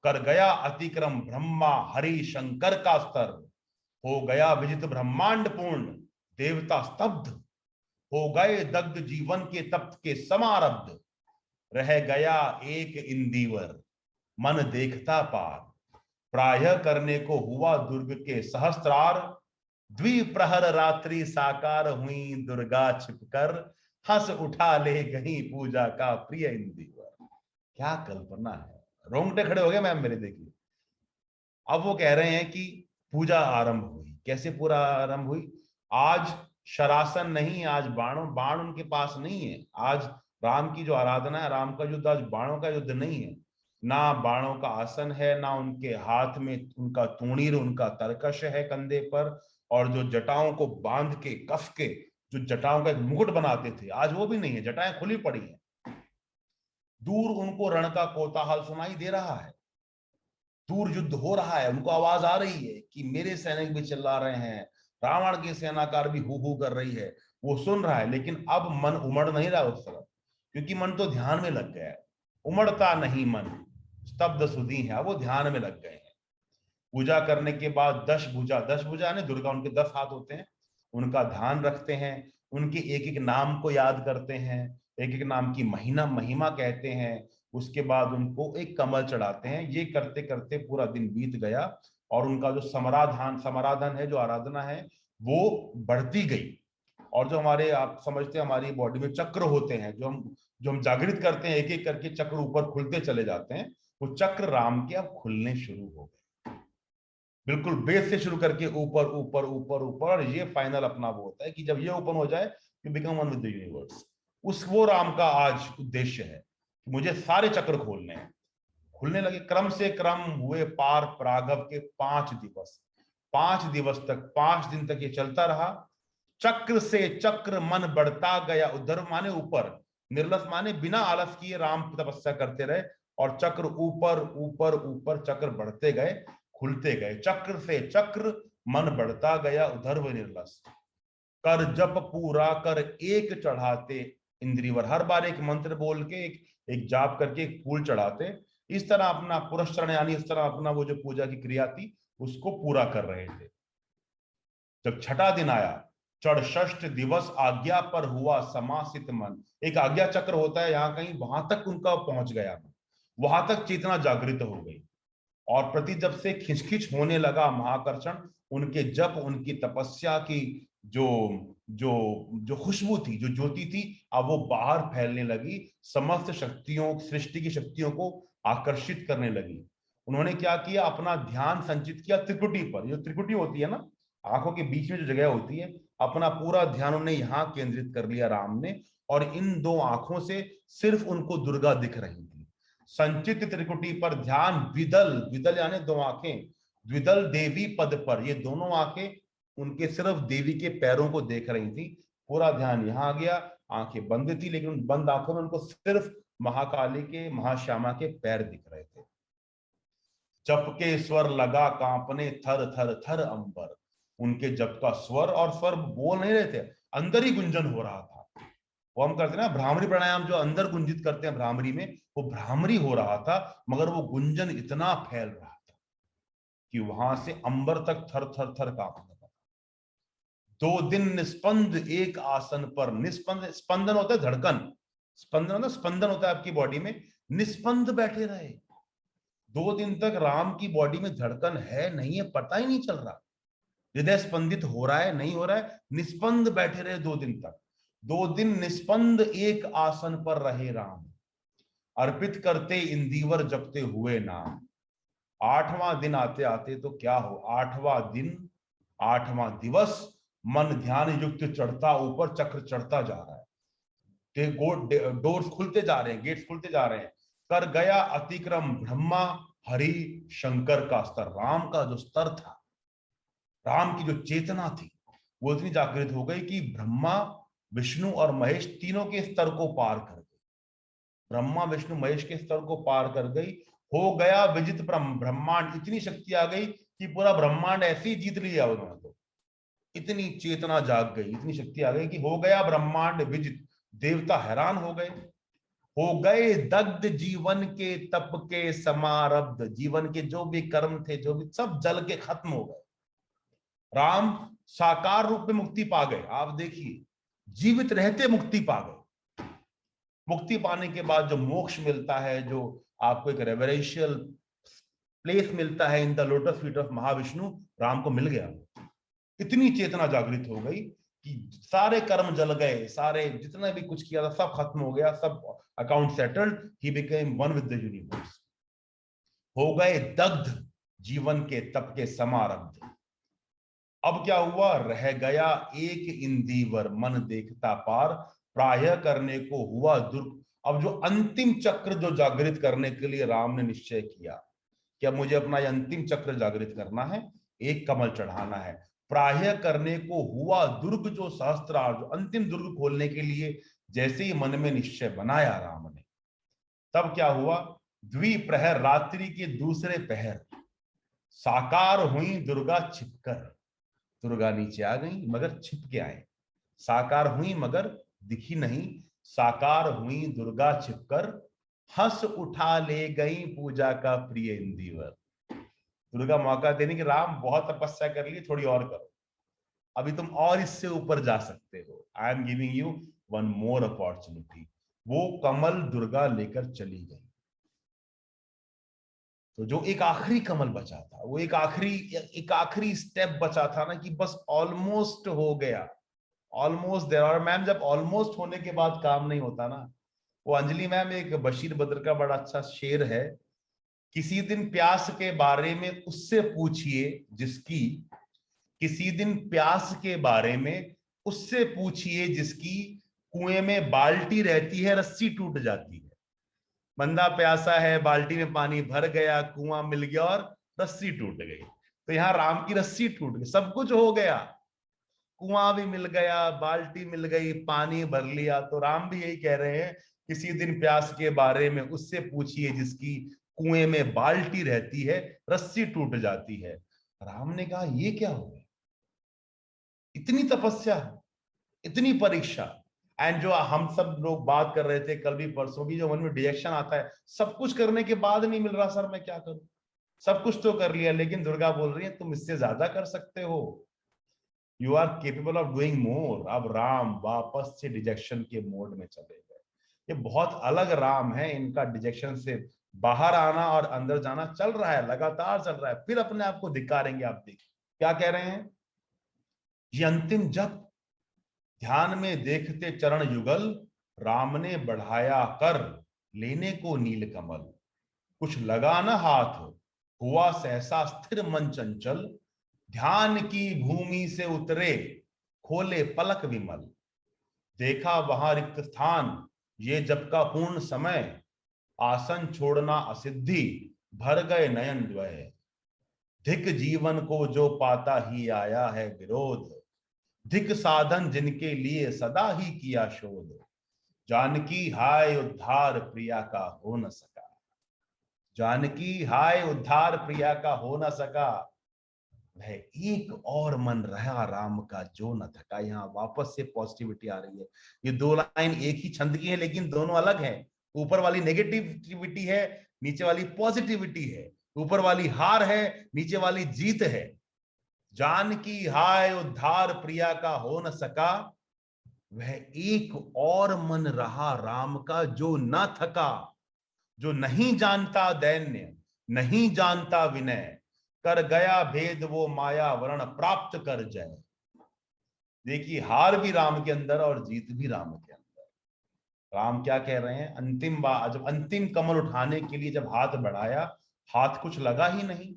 कर गया अतिक्रम ब्रह्मा हरि शंकर का स्तर। हो गया विजित ब्रह्मांड पूर्ण, देवता स्तब्ध हो गए दग्ध जीवन के तप्त के समारब्ध। रह गया एक इंदिवर मन देखता पार, प्रायः करने को हुआ दुर्ग के सहस्त्रार। द्विप्रहर रात्रि साकार हुई दुर्गा छिपकर, हंस उठा ले गई पूजा का प्रिय इंदिवर। क्या कल्पना है, रोंगटे खड़े हो गए मैम मेरे, देखिए। अब वो कह रहे हैं कि पूजा आरंभ हुई, कैसे पूरा आरंभ हुई? आज शरासन नहीं, आज बाण उनके पास नहीं है। आज राम की जो आराधना है, राम का युद्ध आज बाणों का युद्ध नहीं है। ना बाणों का आसन है, ना उनके हाथ में उनका तूणीर, उनका तरकश है कंधे पर, और जो जटाओं को बांध के कस के जो जटाओं का एक मुकुट बनाते थे, आज वो भी नहीं है, जटाएं खुली पड़ी हैं। दूर उनको रण का कोलाहल सुनाई दे रहा है, दूर युद्ध हो रहा है, उनको आवाज आ रही है कि मेरे सैनिक भी चिल्ला रहे हैं, रावण की सेनाकार भी हु कर रही है, वो सुन रहा है। लेकिन अब मन उमड़ नहीं रहा उस तरफ, क्योंकि मन तो ध्यान में लग गया है। उमड़ता नहीं मन, स्तब्ध सुधी है, वो ध्यान में लग गए हैं। पूजा करने के बाद 10 भुजा ने दुर्गा, उनके 10 हाथ होते हैं, उनका ध्यान रखते हैं, उनके एक एक नाम को याद करते हैं, एक एक नाम की महिमा कहते हैं। उसके बाद उनको एक कमल चढ़ाते हैं। ये करते करते पूरा दिन बीत गया और उनका जो समाराधन है, जो आराधना है, वो बढ़ती गई। और जो हमारे, आप समझते हैं, हमारी बॉडी में चक्र होते हैं, जो हम जागृत करते हैं, एक एक करके चक्र ऊपर खुलते चले जाते हैं। वो चक्र राम के अब खुलने शुरू हो गए, बिल्कुल बेस से शुरू करके ऊपर ऊपर ऊपर ऊपर, और ये फाइनल अपना वो होता है कि जब ये ओपन हो जाए, you become one with the universe. वो राम का आज उद्देश्य है, मुझे सारे चक्र खोलने हैं। खुलने लगे, क्रम से क्रम हुए पार प्रागव के 5 दिवस। 5 दिवस तक, 5 दिन तक ये चलता रहा। चक्र से चक्र मन बढ़ता गया, उधर माने ऊपर, निर्लस माने बिना आलस किए राम तपस्या करते रहे, और चक्र ऊपर ऊपर ऊपर चक्र बढ़ते गए, खुलते गए। चक्र से चक्र मन बढ़ता गया, उधर व निर्लस कर जप पूरा कर एक चढ़ाते इंद्रिवर। हर बार एक मंत्र बोल के एक जाप करके एक फूल चढ़ाते। इस तरह अपना पुरस्चरण, यानी इस तरह अपना वो जो पूजा की क्रिया थी उसको पूरा कर रहे थे। जब छठा दिन आया, चढ़ षष्ठ दिवस आज्ञा पर हुआ समासित मन। एक आज्ञा चक्र होता है यहाँ कहीं, वहां तक उनका पहुंच गया, वहां तक चेतना जागृत हो गई। और प्रति जब से खिंचखिंच होने लगा महाकर्षण, उनके जप, उनकी तपस्या की जो जो जो खुशबू थी, जो ज्योति थी, अब वो बाहर फैलने लगी, समस्त शक्तियों, सृष्टि की शक्तियों को आकर्षित करने लगी। उन्होंने क्या किया, अपना ध्यान संचित किया त्रिकुटी पर। जो त्रिकुटी होती है ना, आंखों के बीच में जो जगह होती है, अपना पूरा ध्यान उन्होंने यहाँ केंद्रित कर लिया राम ने, और इन 2 आंखों से सिर्फ उनको दुर्गा दिख रही थी। संचित त्रिकुटी पर ध्यान, विदल यानी 2 आंखें, द्विदल देवी पद पर, ये दोनों आंखें उनके सिर्फ देवी के पैरों को देख रही थी। पूरा ध्यान यहाँ आ गया, आंखें बंद थी, लेकिन उन बंद आंखों में उनको सिर्फ महाकाली के, महाश्यामा के पैर दिख रहे थे। जप के स्वर लगा कांपने थर थर थर अंबर। उनके जप का स्वर, और स्वर बोल नहीं रहे थे, अंदर ही गुंजन हो रहा था। वो हम करते ना भ्रामरी प्राणायाम, जो अंदर गुंजित करते हैं भ्रामरी में, वो भ्रामरी हो रहा था, मगर वो गुंजन इतना फैल रहा था कि वहां से अंबर तक थर थर थर कांपने लगा। 2 दिन निस्पंद एक आसन पर, निस्पंद, स्पंदन होता है धड़कन, स्पंदन होता है आपकी बॉडी में, निस्पंद बैठे रहे। 2 दिन तक राम की बॉडी में धड़कन है नहीं है पता ही नहीं चल रहा, हृदय स्पंदित हो रहा है नहीं हो रहा है, निस्पंद बैठे रहे 2 दिन तक। 2 दिन निस्पंद एक आसन पर रहे राम, अर्पित करते इंदिवर जपते हुए नाम। 8वां दिन आते आते तो क्या हो, 8वां दिन, 8वां दिवस, मन ध्यान युक्त चढ़ता ऊपर, चक्र चढ़ता जा रहा है, डोर्स खुलते जा रहे हैं, गेट्स खुलते जा रहे हैं। कर गया अतिक्रम ब्रह्मा हरि शंकर का स्तर। राम का जो स्तर था, राम की जो चेतना थी, वो इतनी जागृत हो गई कि ब्रह्मा, विष्णु और महेश तीनों के स्तर को पार कर गई। ब्रह्मा, विष्णु, महेश के स्तर को पार कर गई। हो गया विजित ब्रह्मांड। इतनी शक्ति आ गई कि पूरा ब्रह्मांड ऐसे ही जीत लिया उन्होंने। तो इतनी चेतना जाग गई, इतनी शक्ति आ गई कि हो गया ब्रह्मांड विजित। देवता हैरान हो गए। हो गए दग्ध जीवन के तप के समारब्ध। जीवन के जो भी कर्म थे, जो भी, सब जल के खत्म हो गए। राम साकार रूप में मुक्ति पा गए। आप देखिए, जीवित रहते मुक्ति पा गए। मुक्ति पाने के बाद जो मोक्ष मिलता है, जो आपको एक रेवरेंशियल प्लेस मिलता है in the lotus feet of Mahavishnu, Ram को मिल गया। इतनी चेतना जागृत हो गई कि सारे कर्म जल गए, सारे जितना भी कुछ किया था सब खत्म हो गया, सब account settled. He became one with the universe. हो गए दग्ध जीवन के तप के समारब्ध। अब क्या हुआ, रह गया एक इंदिवर, मन देखता पार, प्रायः करने को हुआ दुर्ग। अब जो अंतिम चक्र जो जागृत करने के लिए राम ने निश्चय किया कि अब मुझे अपना ये अंतिम चक्र जागृत करना है, एक कमल चढ़ाना है। प्रायः करने को हुआ दुर्ग, जो सहस्त्रार, जो अंतिम दुर्ग खोलने के लिए जैसे ही मन में निश्चय बनाया राम ने, तब क्या हुआ, द्विप्रहर, रात्रि के दूसरे पहर, साकार हुई दुर्गा छिपकर। दुर्गा नीचे आ गई मगर छिप के आए, साकार हुई मगर दिखी नहीं, साकार हुई दुर्गा छिपकर, हंस उठा ले गई पूजा का प्रिय इंदिवर। दुर्गा मौका देने की, राम बहुत तपस्या कर ली, थोड़ी और करो, अभी तुम और इससे ऊपर जा सकते हो, I am giving you one more opportunity. वो कमल दुर्गा लेकर चली गई। तो जो एक आखिरी कमल बचा था, वो एक आखिरी स्टेप बचा था ना, कि बस ऑलमोस्ट हो गया, ऑलमोस्ट देयर। और मैम, जब ऑलमोस्ट होने के बाद काम नहीं होता ना, वो अंजलि मैम, एक बशीर बद्र का बड़ा अच्छा शेर है, किसी दिन प्यास के बारे में उससे पूछिए जिसकी, किसी दिन प्यास के बारे में उससे पूछिए जिसकी, कुएं में बाल्टी रहती है रस्सी टूट जाती है। बंदा प्यासा है, बाल्टी में पानी भर गया, कुआं मिल गया और रस्सी टूट गई। तो यहाँ राम की रस्सी टूट गई, सब कुछ हो गया, कुआं भी मिल गया, बाल्टी मिल गई, पानी भर लिया। तो राम भी यही कह रहे हैं, किसी दिन प्यास के बारे में उससे पूछिए जिसकी, कुएं में बाल्टी रहती है रस्सी टूट जाती है। राम ने कहा ये क्या हो गया, इतनी तपस्या, इतनी परीक्षा, एंड जो हम सब लोग बात कर रहे थे कल भी परसों भी, जो मन में डिजेक्शन आता है, सब कुछ करने के बाद नहीं मिल रहा, सर मैं क्या करूं, सब कुछ तो कर लिया, लेकिन दुर्गा बोल रही है तुम इससे ज्यादा कर सकते हो, you are capable of doing more. अब राम वापस से डिजेक्शन के मोड में चले गए। ये बहुत अलग राम है, इनका डिजेक्शन से बाहर आना और अंदर जाना चल रहा है, लगातार चल रहा है, फिर अपने आप को धिक्कारेंगे। आप देखिए क्या कह रहे हैं, ये अंतिम जप, ध्यान में देखते चरण युगल, राम ने बढ़ाया कर लेने को नील कमल, कुछ लगा न हाथ, हुआ सहसा स्थिर मन चंचल, ध्यान की भूमि से उतरे खोले पलक विमल, देखा वहां रिक्त स्थान, ये जप का पूर्ण समय, आसन छोड़ना असिद्धि, भर गए नयन द्वय, धिक जीवन को जो पाता ही आया है विरोध, धिक साधन जिनके लिए सदा ही किया शोध, जानकी हाय उद्धार प्रिया का हो न सका, जानकी हाय उद्धार प्रिया का हो न सका, वह एक और मन रहा राम का जो न थका। यहाँ वापस से पॉजिटिविटी आ रही है। ये दो लाइन एक ही छंद की है लेकिन दोनों अलग हैं। ऊपर वाली नेगेटिविटी है, नीचे वाली पॉजिटिविटी है। ऊपर वाली हार है, नीचे वाली जीत है। जानकी हाय उद्धार प्रिया का हो न सका, वह एक और मन रहा राम का जो न थका, जो नहीं जानता दैन्य, नहीं जानता विनय, कर गया भेद वो माया वर्ण प्राप्त कर जाए। देखिए हार भी राम के अंदर और जीत भी राम के अंदर। राम क्या कह रहे हैं, अंतिम बार जब अंतिम कमल उठाने के लिए जब हाथ बढ़ाया, हाथ कुछ लगा ही नहीं।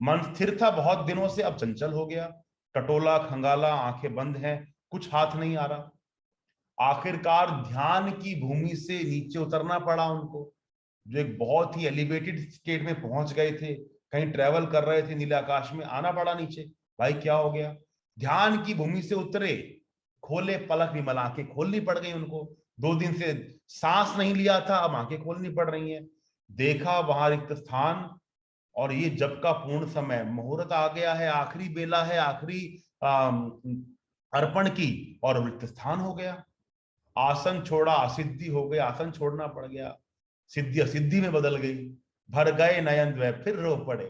मन स्थिर था बहुत दिनों से, अब चंचल हो गया, टटोला खंगाला, आंखें बंद हैं, कुछ हाथ नहीं आ रहा। आखिरकार ध्यान की भूमि से नीचे उतरना पड़ा उनको, जो एक बहुत ही एलिवेटेड स्टेट में पहुंच गए थे, कहीं ट्रेवल कर रहे थे नीले आकाश में, आना पड़ा नीचे। भाई क्या हो गया, ध्यान की भूमि से उतरे, खोले पलक विमल, आंखें खोलनी पड़ गई उनको। 2 दिन से सांस नहीं लिया था, अब आंखें खोलनी पड़ रही हैं। देखा वहां रिक्त स्थान, और ये जब का पूर्ण समय, मुहूर्त आ गया है, आखिरी बेला है, आखिरी अर्पण की, और रिक्त स्थान हो गया। आसन छोड़ा असिद्धि हो गई, आसन छोड़ना पड़ गया, सिद्धि असिद्धि में बदल गई। भर गए नयन द्वय, फिर रो पड़े।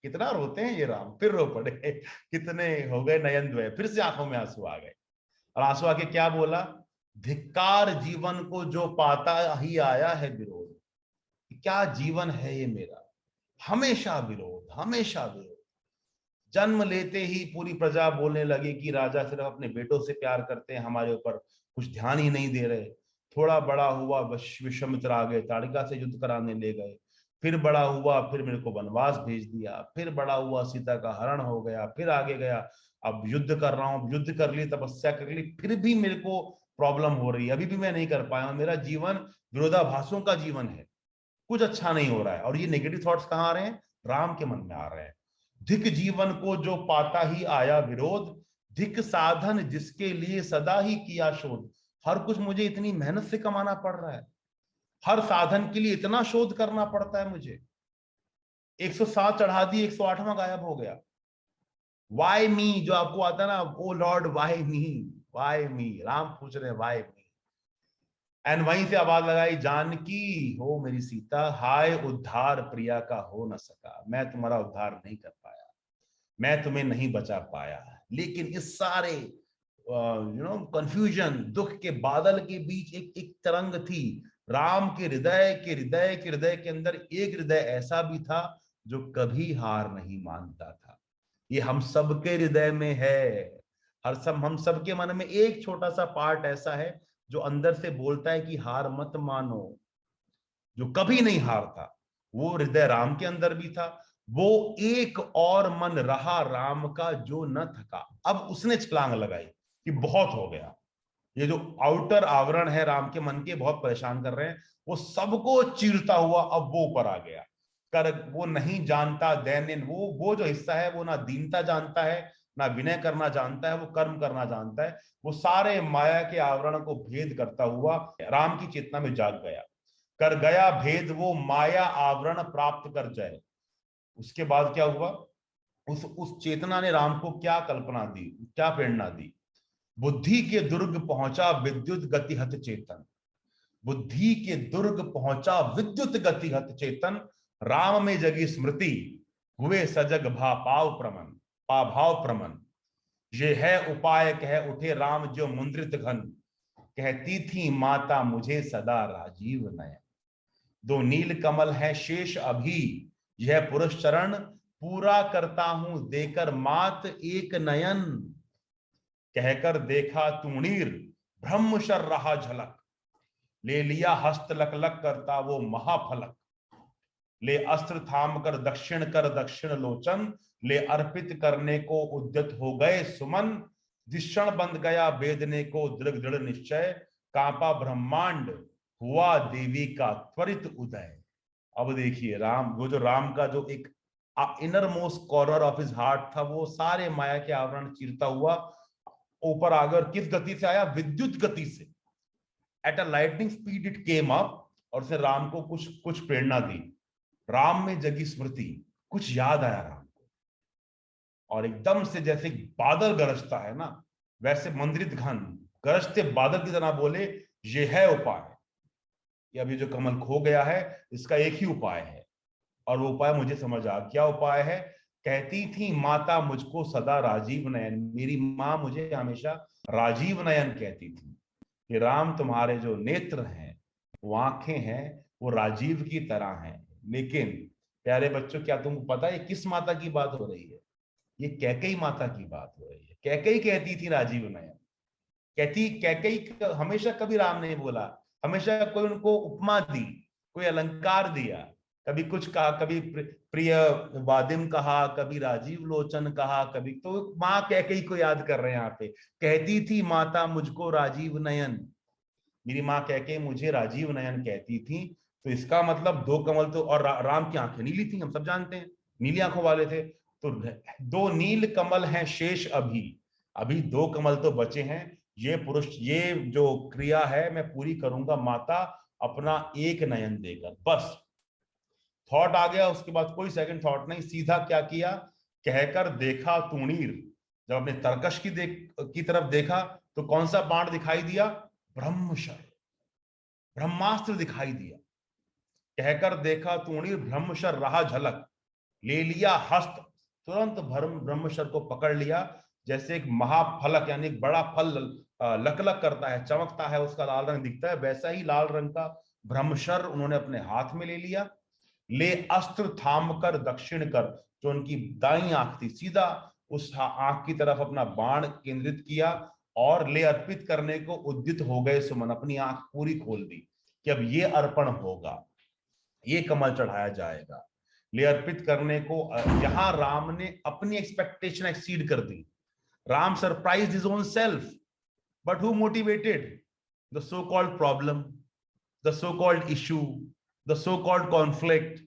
कितना रोते हैं ये राम, फिर रो पड़े। कितने हो गए नयन द्वय, फिर से आंखों में आंसू आ गए। और आंसू आके क्या बोला, धिक्कार जीवन को जो पाता ही आया है विरोध। क्या जीवन है ये मेरा, हमेशा विरोध, हमेशा विरोध। जन्म लेते ही पूरी प्रजा बोलने लगी कि राजा सिर्फ अपने बेटों से प्यार करते हैं, हमारे ऊपर कुछ ध्यान ही नहीं दे रहे। थोड़ा बड़ा हुआ, विश्वामित्र आ गए, ताड़िका से युद्ध कराने ले गए। फिर बड़ा हुआ, फिर मेरे को वनवास भेज दिया, फिर बड़ा हुआ, सीता का हरण हो गया, फिर आगे गया, अब युद्ध कर रहा हूँ, युद्ध कर ली, तपस्या कर ली, फिर भी मेरे को प्रॉब्लम हो रही है, अभी भी मैं नहीं कर पाया हूं, मेरा जीवन विरोधाभासों का जीवन है, कुछ अच्छा नहीं हो रहा है। और ये नेगेटिव थॉट्स कहाँ आ रहे हैं? राम के मन में आ रहे हैं। धिक जीवन को जो पाता ही आया विरोध, धिक साधन जिसके लिए सदा ही किया शोध। हर कुछ मुझे इतनी मेहनत से कमाना पड़ रहा है, हर साधन के लिए इतना शोध करना पड़ता है मुझे। 107 चढ़ा दी, 108वां गायब हो गया। वाई मी जो आपको आता है ना, O Lord why me, why me, Ram पूछ रहे हैं वाई मी। एंड वहीं से आवाज लगाई, जानकी हो मेरी सीता, हाय उद्धार प्रिया का हो न सका। मैं तुम्हारा उद्धार नहीं कर पाया, मैं तुम्हें नहीं बचा पाया। लेकिन इस सारे कंफ्यूजन, दुख के बादल के बीच एक तरंग थी। राम के हृदय के अंदर एक हृदय ऐसा भी था जो कभी हार नहीं मानता था। ये हम सबके हृदय में है। हम सबके मन में एक छोटा सा पार्ट ऐसा है जो अंदर से बोलता है कि हार मत मानो, जो कभी नहीं हारता। वो हृदय राम के अंदर भी था। वो एक और मन रहा राम का जो न थका। अब उसने छलांग लगाई कि बहुत हो गया, ये जो आउटर आवरण है राम के मन के, बहुत परेशान कर रहे हैं, वो सबको चीरता हुआ अब वो ऊपर आ गया। कर वो नहीं जानता दैन्य, वो जो हिस्सा है वो ना दीनता जानता है, ना विनय करना जानता है, वो कर्म करना जानता है। वो सारे माया के आवरण को भेद करता हुआ राम की चेतना में जाग गया। कर गया भेद वो माया आवरण प्राप्त कर जाए। उसके बाद क्या हुआ? उस चेतना ने राम को क्या कल्पना दी, क्या प्रेरणा दी? बुद्धि के दुर्ग पहुंचा विद्युत गतिहत चेतन। बुद्धि के दुर्ग पहुंचा विद्युत गतिहत चेतन। राम में जगी स्मृति, हुए सजग भाव प्रमन। ये है उपाय कह उठे राम जो मुंद्रित घन। कहती थी माता मुझे सदा राजीव नयन। दो नील कमल है शेष अभी, यह पुरुष चरण पूरा करता हूं देकर मात एक नयन। कहकर देखा तूणीर, ब्रह्मशर रहा झलक। ले लिया हस्त लक लक करता वो महाफलक। ले अस्त्र थाम कर दक्षिण लोचन। ले अर्पित करने को उद्यत हो गए सुमन। दिशण बंद गया वेदने को दृढ़ निश्चय। कांपा ब्रह्मांड हुआ देवी का त्वरित उदय। अब देखिए राम, वो जो राम का जो एक inner most corner of his heart था, वो सारे माया के आवरण चीरता हुआ ऊपर आ गया। और किस गति से आया? विद्युत गति से। At a lightning speed it came up. और उसने राम को कुछ प्रेरणा दी। राम में जगी स्मृति, कुछ याद आया राम को, और एकदम से जैसे बादल गरजता है ना, वैसे मंद्रित घन गरजते बादल की तरह बोले, ये है उपाय। ये अभी जो कमल खो गया है, इसका एक ही उपाय है, और वो उपाय मुझे समझ आ। क्या उपाय है? कहती थी माता मुझको सदा राजीव नयन। मेरी माँ मुझे हमेशा राजीव नयन कहती थी कि राम तुम्हारे जो नेत्र हैं, वो आंखें हैं, वो राजीव की तरह हैं। लेकिन प्यारे बच्चों, क्या तुमको पता है किस माता की बात हो रही है? ये कैकेयी माता की बात हो रही है। कैकेयी कहती थी राजीव नयन। कैकेयी हमेशा कभी राम नहीं बोला, हमेशा कोई उनको उपमा दी, कोई अलंकार दिया, कभी कुछ कहा, कभी प्रिय वादिम कहा, कभी राजीव लोचन कहा, कभी। तो माँ कैकेयी को याद कर रहे हैं यहाँ पे। कहती थी माता मुझको राजीव नयन, मेरी माँ कैकेयी मुझे राजीव नयन कहती थी। तो इसका मतलब दो कमल तो, और राम की आंखें नीली थी, हम सब जानते हैं, नीली आंखों वाले थे। तो दो नील कमल हैं शेष अभी दो कमल तो बचे हैं। ये पुरुष, ये जो क्रिया है मैं पूरी करूंगा माता, अपना एक नयन देकर। बस थॉट आ गया, उसके बाद कोई सेकंड थॉट नहीं, सीधा क्या किया? कहकर देखा तूणीर। जब अपने तरकश की तरफ देखा तो कौन सा बाण दिखाई दिया? ब्रह्मशर, ब्रह्मास्त्र दिखाई दिया। कहकर देखा तूणीर, ब्रह्मशर रहा झलक। ले लिया हस्त, तुरंत ब्रह्मशर को पकड़ लिया। जैसे एक महाफलक यानी एक बड़ा फल लकलक करता है, चमकता है, उसका लाल रंग दिखता है, वैसा ही लाल रंग का ब्रह्मशर उन्होंने अपने हाथ में ले लिया। ले अस्त्र थाम कर दक्षिण कर, जो उनकी दाईं आंख थी, सीधा उस आंख की तरफ अपना बाण केंद्रित किया, और ले अर्पित करने को उद्यत हो गए सुमन। अपनी आंख पूरी खोल दी कि अब ये अर्पण होगा। ये कमल चढ़ाया जाएगा। ले अर्पित करने को यहां राम ने अपनी एक्सपेक्टेशन एक्सीड कर दी। Ram surprised his own self, but who motivated? The so called problem, the so called issue, the so called conflict,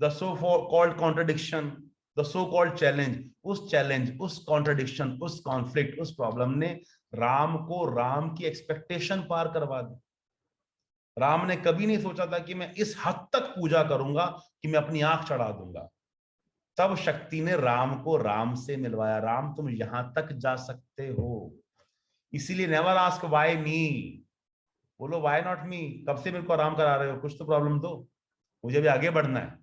the so called contradiction, the so called challenge, उस कॉन्ट्रडिक्शन, उस कॉन्फ्लिक्ट, उस problem ने राम को राम की expectation पार करवा दी। राम ने कभी नहीं सोचा था कि मैं इस हद तक पूजा करूंगा कि मैं अपनी आंख चढ़ा दूंगा। तब शक्ति ने राम को राम से मिलवाया। राम तुम यहां तक जा सकते हो, इसीलिए नेवर आस्क व्हाई मी, बोलो व्हाई नॉट मी। कब से मेरे को आराम करा रहे हो, कुछ तो प्रॉब्लम दो, मुझे भी आगे बढ़ना है।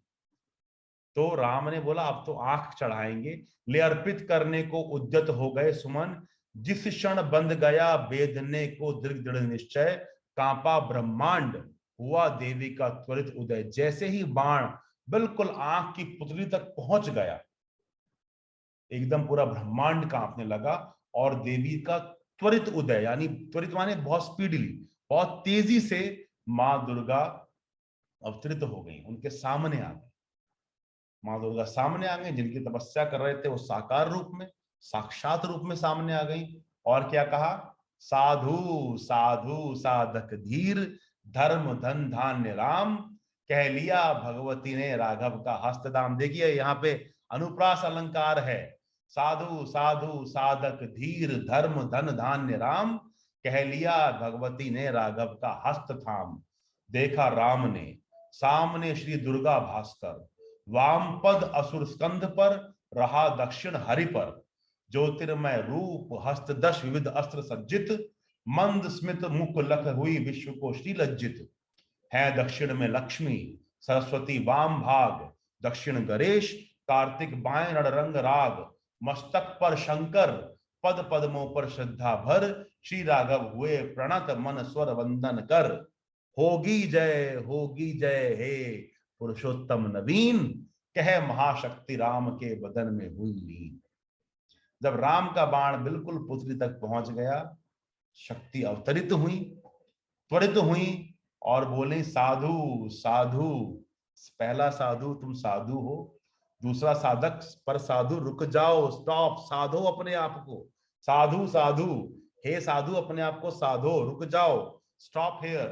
तो राम ने बोला अब तो आंख चढ़ाएंगे। ले अर्पित करने को उद्यत हो गए सुमन, जिस क्षण बंध गया बेदने को दृढ़ निश्चय, कांपा ब्रह्मांड हुआ देवी का त्वरित उदय। जैसे ही बाण बिल्कुल आंख की पुतली तक पहुंच गया, एकदम पूरा ब्रह्मांड कांपने लगा और देवी का त्वरित उदय, यानी त्वरित माने बहुत स्पीडली, बहुत तेजी से मां दुर्गा अवतरित हो गई, उनके सामने आ गई। मां दुर्गा सामने आ गई, जिनकी तपस्या कर रहे थे वो साकार रूप में, साक्षात रूप में सामने आ गई। और क्या कहा? साधु साधु साधक धीर, धर्म धन धान्य राम, कह लिया भगवती ने राघव का हस्तदाम। देखिए यहाँ पे अनुप्रास अलंकार है। साधु साधु साधक धीर, धर्म धन धान्य राम, कह लिया भगवती ने राघव का हस्त थाम। देखा राम ने सामने श्री दुर्गा भास्कर, वाम पद असुर स्कंध पर, रहा दक्षिण हरि पर। ज्योतिर्मय रूप हस्त दश विविध अस्त्र सज्जित, मंद स्मित मुख लख हुई विश्व को श्री लज्जित। है दक्षिण में लक्ष्मी सरस्वती वाम भाग, दक्षिण गणेश कार्तिक बाएं रणरंग राग। मस्तक पर शंकर पद पद्मों पर श्रद्धा भर, श्री राघव हुए प्रणत मन स्वर वंदन कर। होगी जय हे पुरुषोत्तम नवीन, कह महाशक्ति राम के बदन में हुई लीन। जब राम का बाण बिल्कुल पुतली तक पहुंच गया, शक्ति अवतरित हुई, त्वरित हुई और बोले साधु साधु। पहला साधु तुम साधु हो, दूसरा साधक पर साधु रुक जाओ, स्टॉप, साधो अपने आप को। साधु साधु, हे साधु अपने आप को साधो, रुक जाओ, स्टॉप हेयर।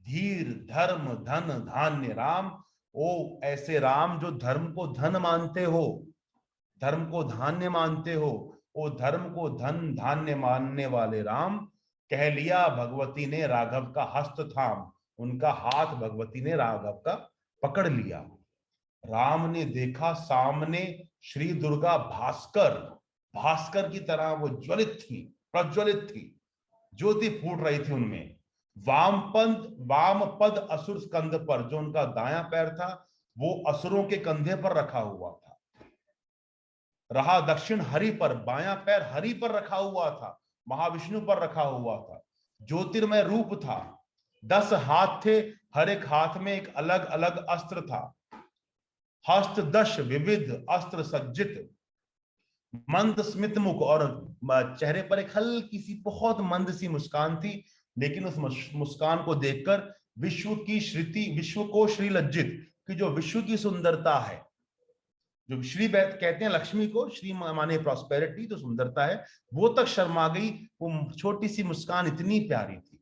धीर धर्म धन धान्य राम, ओ ऐसे राम जो धर्म को धन मानते हो, धर्म को धान्य मानते हो, ओ धर्म को धन धान्य मानने वाले राम। कह लिया भगवती ने राघव का हस्त थाम, उनका हाथ भगवती ने राघव का पकड़ लिया। राम ने देखा सामने श्री दुर्गा भास्कर, भास्कर की तरह वो ज्वलित थी, प्रज्वलित थी, ज्योति फूट रही थी उनमें। वाम पद असुर स्कंध पर, जो उनका दायां पैर था वो असुरों के कंधे पर रखा हुआ था। रहा दक्षिण हरि पर, बायां पैर हरि पर रखा हुआ था, महाविष्णु पर रखा हुआ था। ज्योतिर्मय रूप था, 10 हाथ थे, हर एक हाथ में एक अलग अलग अस्त्र था। हस्त दश विविध अस्त्र सज्जित, मंद स्मित मुख, और चेहरे पर एक हल्की सी बहुत मंद सी मुस्कान थी। लेकिन उस मुस्कान को देखकर विश्व की श्रुति, विश्व को श्री लज्जित, कि जो विश्व की सुंदरता है, जो श्री कहते हैं लक्ष्मी को, श्री माने प्रॉस्पेरिटी, जो सुंदरता है, वो तक शर्मा गई। वो छोटी सी मुस्कान इतनी प्यारी थी।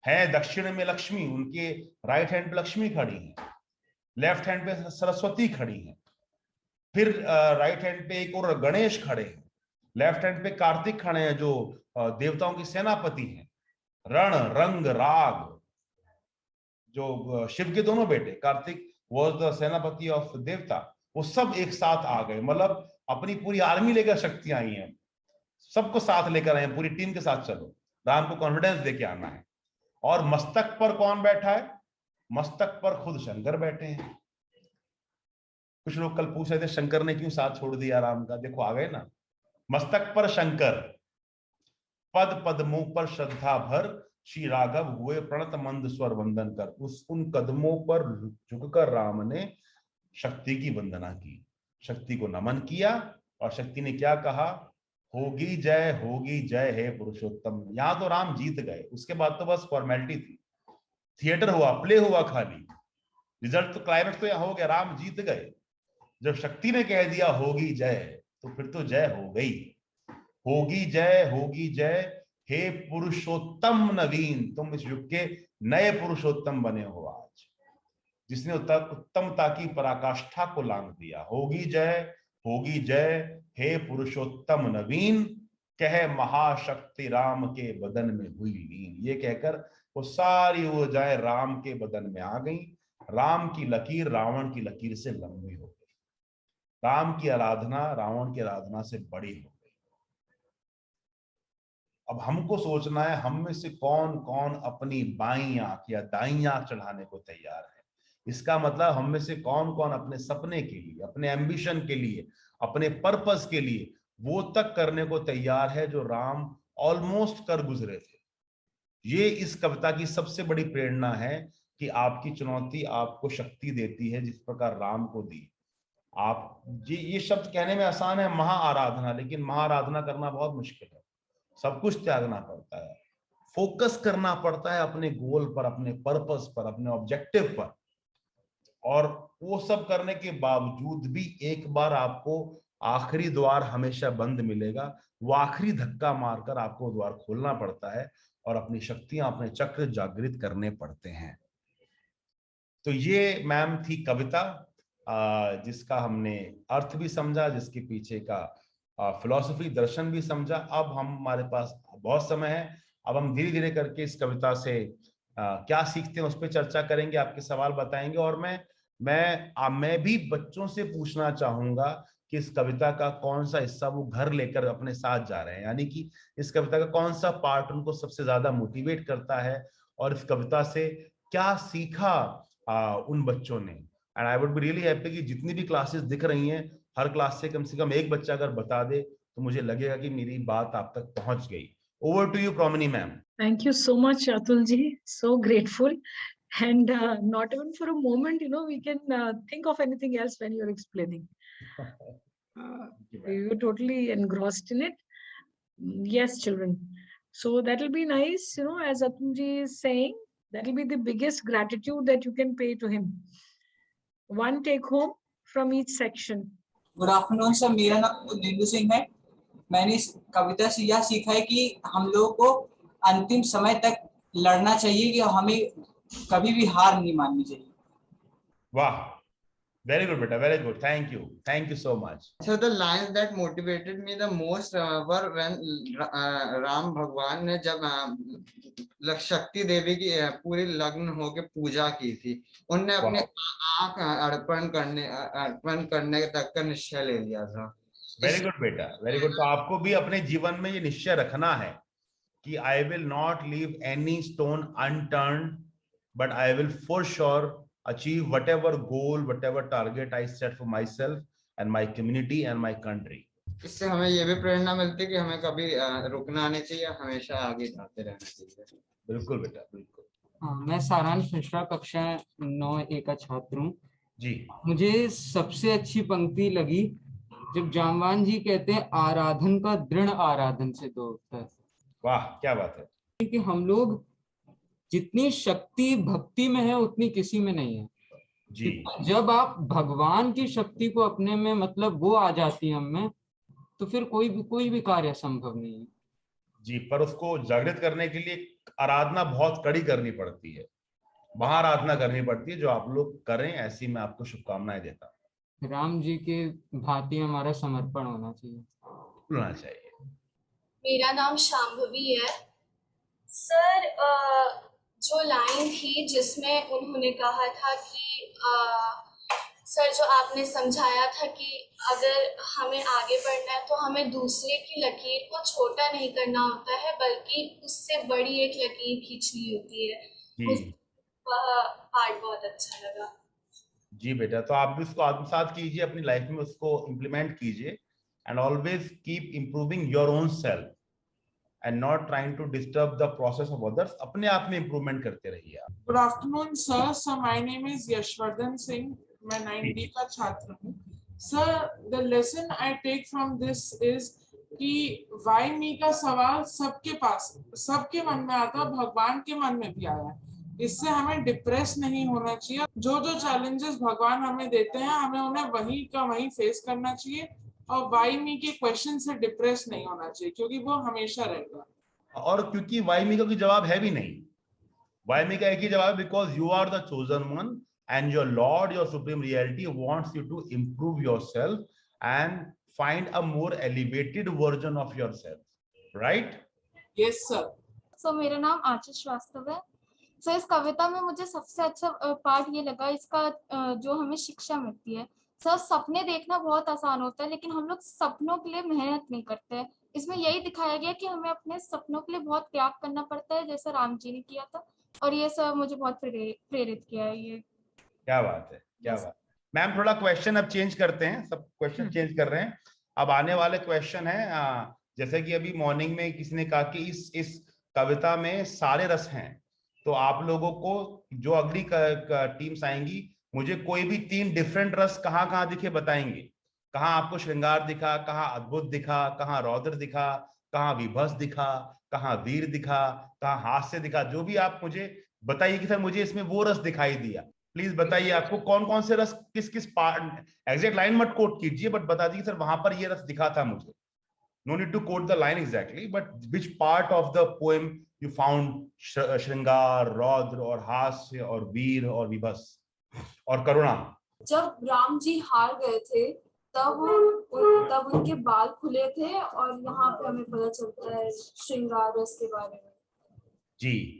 है दक्षिण में लक्ष्मी, उनके राइट हैंड पे लक्ष्मी खड़ी है, लेफ्ट हैंड पे सरस्वती खड़ी है, फिर राइट हैंड पे एक और गणेश खड़े हैं, लेफ्ट हैंड पे कार्तिक खड़े हैं जो देवताओं की सेनापति हैं। रण रंग राग, जो शिव के दोनों बेटे, कार्तिक वाज द सेनापति ऑफ देवता, वो सब एक साथ आ गए। मतलब अपनी पूरी आर्मी लेकर शक्ति आई है, सबको साथ लेकर आए हैं, पूरी टीम के साथ चलो, राम को कॉन्फिडेंस देके आना है। और मस्तक पर कौन बैठा है? मस्तक पर खुद शंकर बैठे हैं। कुछ लोग कल पूछ रहे थे शंकर ने क्यों साथ छोड़ दिया राम का, देखो आ गए ना। मस्तक पर शंकर, पद पद्मों पर श्रद्धा भर, श्री राघव हुए प्रणत मंद स्वर वंदन कर। उन कदमों पर झुककर राम ने शक्ति की वंदना की, शक्ति को नमन किया। और शक्ति ने क्या कहा? होगी जय हे पुरुषोत्तम। यहां तो राम जीत गए, उसके बाद तो बस फॉर्मेलिटी थी, थिएटर हुआ, प्ले हुआ खाली। रिजल्ट तो क्लाइमेक्स तो यहाँ हो गया, राम जीत गए। जब शक्ति ने कह दिया होगी जय, तो फिर तो जय हो गई। होगी जय, होगी जय, हे पुरुषोत्तम नवीन, तुम इस युग के नए पुरुषोत्तम बने हो आज, जिसने उत्तमता की पराकाष्ठा को लांघ दिया। होगी जय, होगी जय, हे पुरुषोत्तम नवीन, कह महाशक्ति राम के बदन में हुई लीन। ये कहकर वो सारी ऊर्जाएं राम के बदन में आ गई। राम की लकीर रावण की लकीर से लंबी हो गई। राम की आराधना रावण की आराधना से बड़ी हो गई। अब हमको सोचना है हम में से कौन कौन अपनी बाईं आंख या दाईं आंख चढ़ाने को तैयार है। इसका मतलब हम में से कौन कौन अपने सपने के लिए, अपने एम्बिशन के लिए, अपने पर्पस के लिए वो तक करने को तैयार है जो राम ऑलमोस्ट कर गुजरे थे। ये इस कविता की सबसे बड़ी प्रेरणा है कि आपकी चुनौती आपको शक्ति देती है जिस प्रकार राम को दी। आप ये शब्द कहने में आसान है महाआराधना, लेकिन महाआराधना करना बहुत मुश्किल है। सब कुछ त्यागना पड़ता है, फोकस करना पड़ता है अपने गोल पर, अपने पर्पस पर, अपने ऑब्जेक्टिव पर। और वो सब करने के बावजूद भी एक बार आपको आखिरी द्वार हमेशा बंद मिलेगा। वो आखिरी धक्का मारकर आपको द्वार खोलना पड़ता है और अपनी शक्तियां, अपने चक्र जागृत करने पड़ते हैं। तो ये मैम थी कविता, जिसका हमने अर्थ भी समझा, जिसके पीछे का फिलॉसफी, दर्शन भी समझा। अब हमारे पास बहुत समय है, अब हम धीरे धीरे करके इस कविता से क्या सीखते हैं उस पर चर्चा करेंगे, आपके सवाल बताएंगे। और मैं भी बच्चों से पूछना चाहूंगा कि इस कविता का कौन सा हिस्सा वो घर लेकर अपने साथ जा रहे हैं, यानी कि इस कविता का कौन सा पार्ट उनको सबसे ज्यादा मोटिवेट करता है और इस कविता से क्या सीखा उन बच्चों ने। And I would be really happy कि जितनी भी क्लासेस दिख रही हैं, हर क्लास से कम एक बच्चा अगर बता दे तो मुझे लगेगा कि मेरी बात आप तक पहुंच गई। Over to you, Promini ma'am. Thank you so much, Atul ji. So grateful. And not even for a moment, we can think of anything else when you're explaining. We were totally engrossed in it. Yes, children. So that will be nice, as Atul ji is saying, that will be the biggest gratitude that you can pay to him. One take home from each section. Good afternoon, sir. मेरा नाम नीलू सिंह है। मैंने इस कविता से यह सीखा है कि हम लोगों को अंतिम समय तक लड़ना चाहिए कि हमें कभी भी हार नहीं माननी चाहिए। वाह, very good beta, very good, thank you so much. So the lines that motivated me the most were when Ram भगवान ने जब शक्ति देवी की पूरी लग्न होके पूजा की थी, उनने अपने आंख अर्पण करने तक का निश्चय ले लिया था। वेरी गुड बेटा, वेरी गुड। तो आपको भी अपने जीवन में ये निश्चय रखना है कि I will not leave any stone unturned, but I will for sure achieve whatever goal, whatever target I set for my self and my community and my country. इससे हमें ये भी प्रेरणा मिलती है कि हमें कभी रुकना नहीं चाहिए, हमेशा आगे जाते रहना चाहिए। बिल्कुल बेटा, बिल्कुल। हाँ, मैं सारांश मिश्रा, कक्षा 9A का छात्र हूँ जी। मुझे सबसे अच्छी पंक्ति लगी जब जामवान जी कहते हैं आराधन का दृढ़ आराधन से दौड़ता है। वाह, क्या बात है कि हम लोग जितनी शक्ति भक्ति में है उतनी किसी में नहीं है जी। जब आप भगवान की शक्ति को अपने में मतलब वो आ जाती है हमें, तो फिर कोई भी कार्य संभव नहीं है जी। पर उसको जागृत करने के लिए आराधना बहुत कड़ी करनी पड़ती है, महाआराधना करनी पड़ती है, जो आप लोग करें, ऐसी मैं आपको शुभकामनाएं देता हूँ। राम जी के भांति हमारा समर्पण होना चाहिए। मेरा नाम शांभवी है। सर, जो लाइन थी जिसमें उन्होंने कहा था कि सर, जो आपने समझाया था कि अगर हमें आगे बढ़ना है तो हमें दूसरे की लकीर को छोटा नहीं करना होता है, बल्कि उससे बड़ी एक लकीर खींचनी होती है। वह पार्ट बहुत अच्छा लगा जी बेटा। तो आप भी उसको आत्मसात कीजिए, अपनी लाइफ में उसको इम्प्लीमेंट कीजिए, and always keep improving your own self and not trying to disturb the process of others. अपने आप में इम्प्रूवमेंट करते रहिए आप। Good afternoon sir. Sir, my name is Yashvardhan Singh. मैं 9D का छात्र हूँ। सर, the lesson I take from this is कि वाई मी का सवाल सबके पास, सबके मन में आता है, भगवान के मन में भी आया है। इससे हमें डिप्रेस नहीं होना चाहिए। जो जो चैलेंजेस भगवान हमें देते हैं हमें उन्हें वहीं का वहीं फेस करना चाहिए और वाई मी के क्वेश्चन से डिप्रेस नहीं होना चाहिए, क्योंकि वो हमेशा रहेगा। और क्योंकि वाई मी का कोई जवाब है भी नहीं, वाई मी का एक ही जवाब है, because you are the chosen one and your Lord, your supreme reality wants you to improve yourself and find a more elevated version of yourself, right? Yes sir. So मेरा नाम आंचल श्रीवास्तव है। Sir इस कविता में मुझे सबसे अच्छा पार्ट ये लगा इसका, जो हमें शिक्षा मिलती है। सर सपने देखना बहुत आसान होता है, लेकिन हम लोग सपनों के लिए मेहनत नहीं करते। इसमें यही दिखाया गया कि हमें अपने सपनों के लिए बहुत त्याग करना पड़ता है, जैसा राम जी ने किया था। और ये सब मुझे बहुत प्रेरित किया है। ये क्या बात है, क्या बात। मैम थोड़ा क्वेश्चन अब चेंज करते हैं, सब क्वेश्चन चेंज कर रहे हैं। अब आने वाले क्वेश्चन है, जैसे कि अभी मॉर्निंग में किसी ने कहा कि इस कविता में सारे रस हैं, तो आप लोगों को जो अगली टीम्स आएंगी, मुझे कोई भी 3 डिफरेंट रस कहाँ कहाँ दिखे बताएंगे। कहाँ आपको श्रृंगार दिखा, कहाँ अद्भुत दिखा, कहाँ रौद्र दिखा, कहाँ विभस दिखा, कहाँ वीर दिखा, कहाँ हास्य दिखा। जो भी आप मुझे बताइए कि सर मुझे इसमें वो रस दिखाई दिया, प्लीज बताइए आपको कौन कौन से रस किस किस पार्ट। एग्जैक्ट लाइन मत कोट कीजिए, बट बता दीजिए सर वहां पर ये रस दिखा था मुझे। No need to quote the line exactly, but which part of the poem you found श्रृंगार, रौद्र और हास्य और वीर और विभस और करुणा। जब राम जी हार गए थे तब उनके बाल खुले थे, और यहाँ पे हमें पता चलता है श्रृंगार रस के बारे में। जी,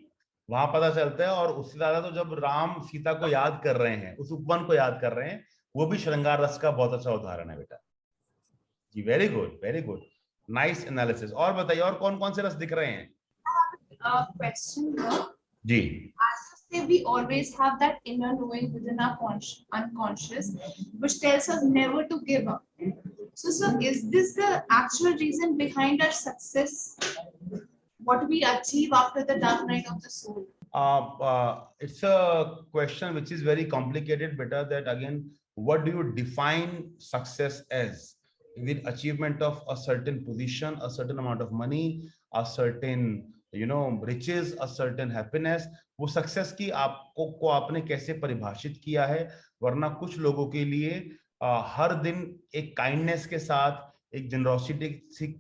वहां पता चलता है। और उससे ज्यादा तो जब राम सीता को याद कर रहे हैं, उस उपवन को याद कर रहे हैं, वो भी श्रृंगार रस का बहुत अच्छा उदाहरण है बेटा जी। Very good, very good, nice analysis. और बताइए और कौन कौन से रस दिख रहे हैं question जी। as you say, we always have that inner knowing within our unconscious which tells us never to give up. So is this the actual reason behind our success, what we achieve after the dark night of the soul? It's a question which is very complicated, beta, that again, what do you define success as? Is it achievement of a certain position, a certain amount of money, a certain riches, a certain happiness? वो success की आपको आपने कैसे परिभाषित किया है? वरना कुछ लोगों के लिए हर दिन एक काइंडनेस के साथ, एक जनरोसिटी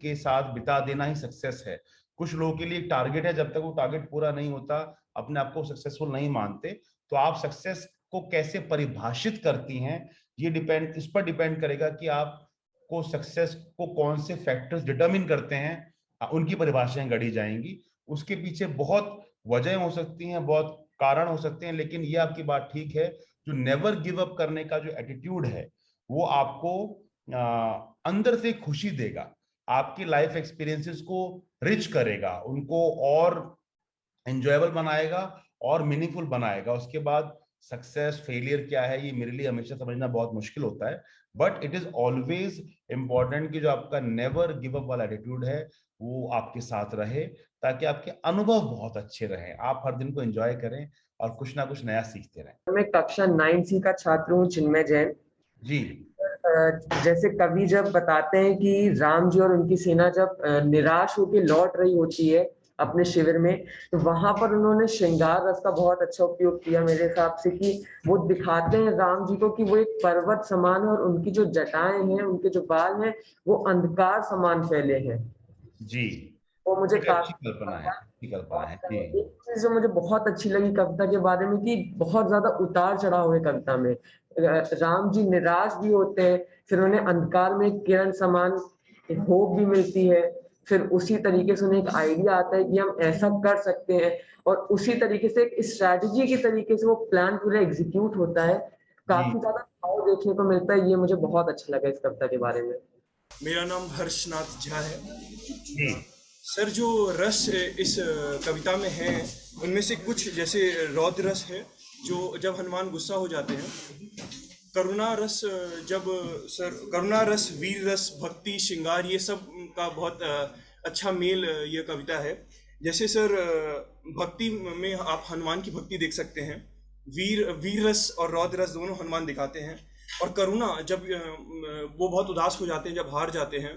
के साथ बिता देना ही सक्सेस है। कुछ लोगों के लिए टारगेट है, जब तक वो टारगेट पूरा नहीं होता अपने आप को सक्सेसफुल नहीं मानते। तो आप सक्सेस को कैसे परिभाषित करती हैं, ये इस पर डिपेंड करेगा कि आपको सक्सेस को कौन से फैक्टर्स डिटरमिन करते हैं, उनकी परिभाषाएं गढ़ी जाएंगी। उसके पीछे बहुत वजह हो सकती हैं, बहुत कारण हो सकते हैं, लेकिन ये आपकी बात ठीक है, जो नेवर गिव अप करने का जो एटीट्यूड है वो आपको अंदर से खुशी देगा, आपकी लाइफ एक्सपीरियंसेस को रिच करेगा, उनको और एंजॉयबल बनाएगा और मीनिंगफुल बनाएगा। उसके बाद सक्सेस फेलियर क्या है ये मेरे लिए हमेशा समझना बहुत मुश्किल होता है, but it is always important कि जो आपका नेवर गिव अप वाला एटीट्यूड है वो आपके साथ रहे, ताकि आपके अनुभव बहुत अच्छे रहें, आप हर दिन को एंजॉय करें और कुछ ना कुछ नया सीखते रहें। मैं कक्षा 9C का छात्र हूँ, चिन्मय जैन जी। जैसे कवि जब बताते हैं कि राम जी और उनकी सेना जब निराश होकर लौट रही होती है अपने शिविर में, तो वहां पर उन्होंने श्रृंगार रस का बहुत अच्छा उपयोग किया मेरे हिसाब से, कि वो दिखाते हैं राम जी को कि वो एक पर्वत समान है और उनकी जो जटाएं हैं, उनके जो बाल हैं, वो अंधकार समान फैले हैं। जी, वो मुझे काफी कल्पना है। एक चीज जो मुझे बहुत अच्छी लगी कविता के बारे में, कि बहुत ज्यादा उतार चढ़ाव है कविता में। राम जी निराश भी होते हैं, फिर उन्हें अंधकार में किरण समान होप भी मिलती है, फिर उसी तरीके से उन्हें एक आइडिया आता है कि हम ऐसा कर सकते हैं, और उसी तरीके से एक स्ट्रैटेजी के तरीके से वो प्लान पूरा एग्जीक्यूट होता है। काफी ज्यादा भाव देखने को मिलता है, ये मुझे बहुत अच्छा लगा इस कविता के बारे में। मेरा नाम हर्षनाथ झा है। सर, जो रस इस कविता में है उनमें से कुछ जैसे रौद्र रस है, जो जब हनुमान गुस्सा हो जाते हैं, करुणा रस, जब सर करुणा रस, वीर रस, भक्ति, श्रृंगार, ये सब का बहुत अच्छा मेल ये कविता है। जैसे सर भक्ति में आप हनुमान की भक्ति देख सकते हैं, वीर रस और रौद्र रस दोनों हनुमान दिखाते हैं। और करुणा, जब वो बहुत उदास हो जाते हैं, जब हार जाते हैं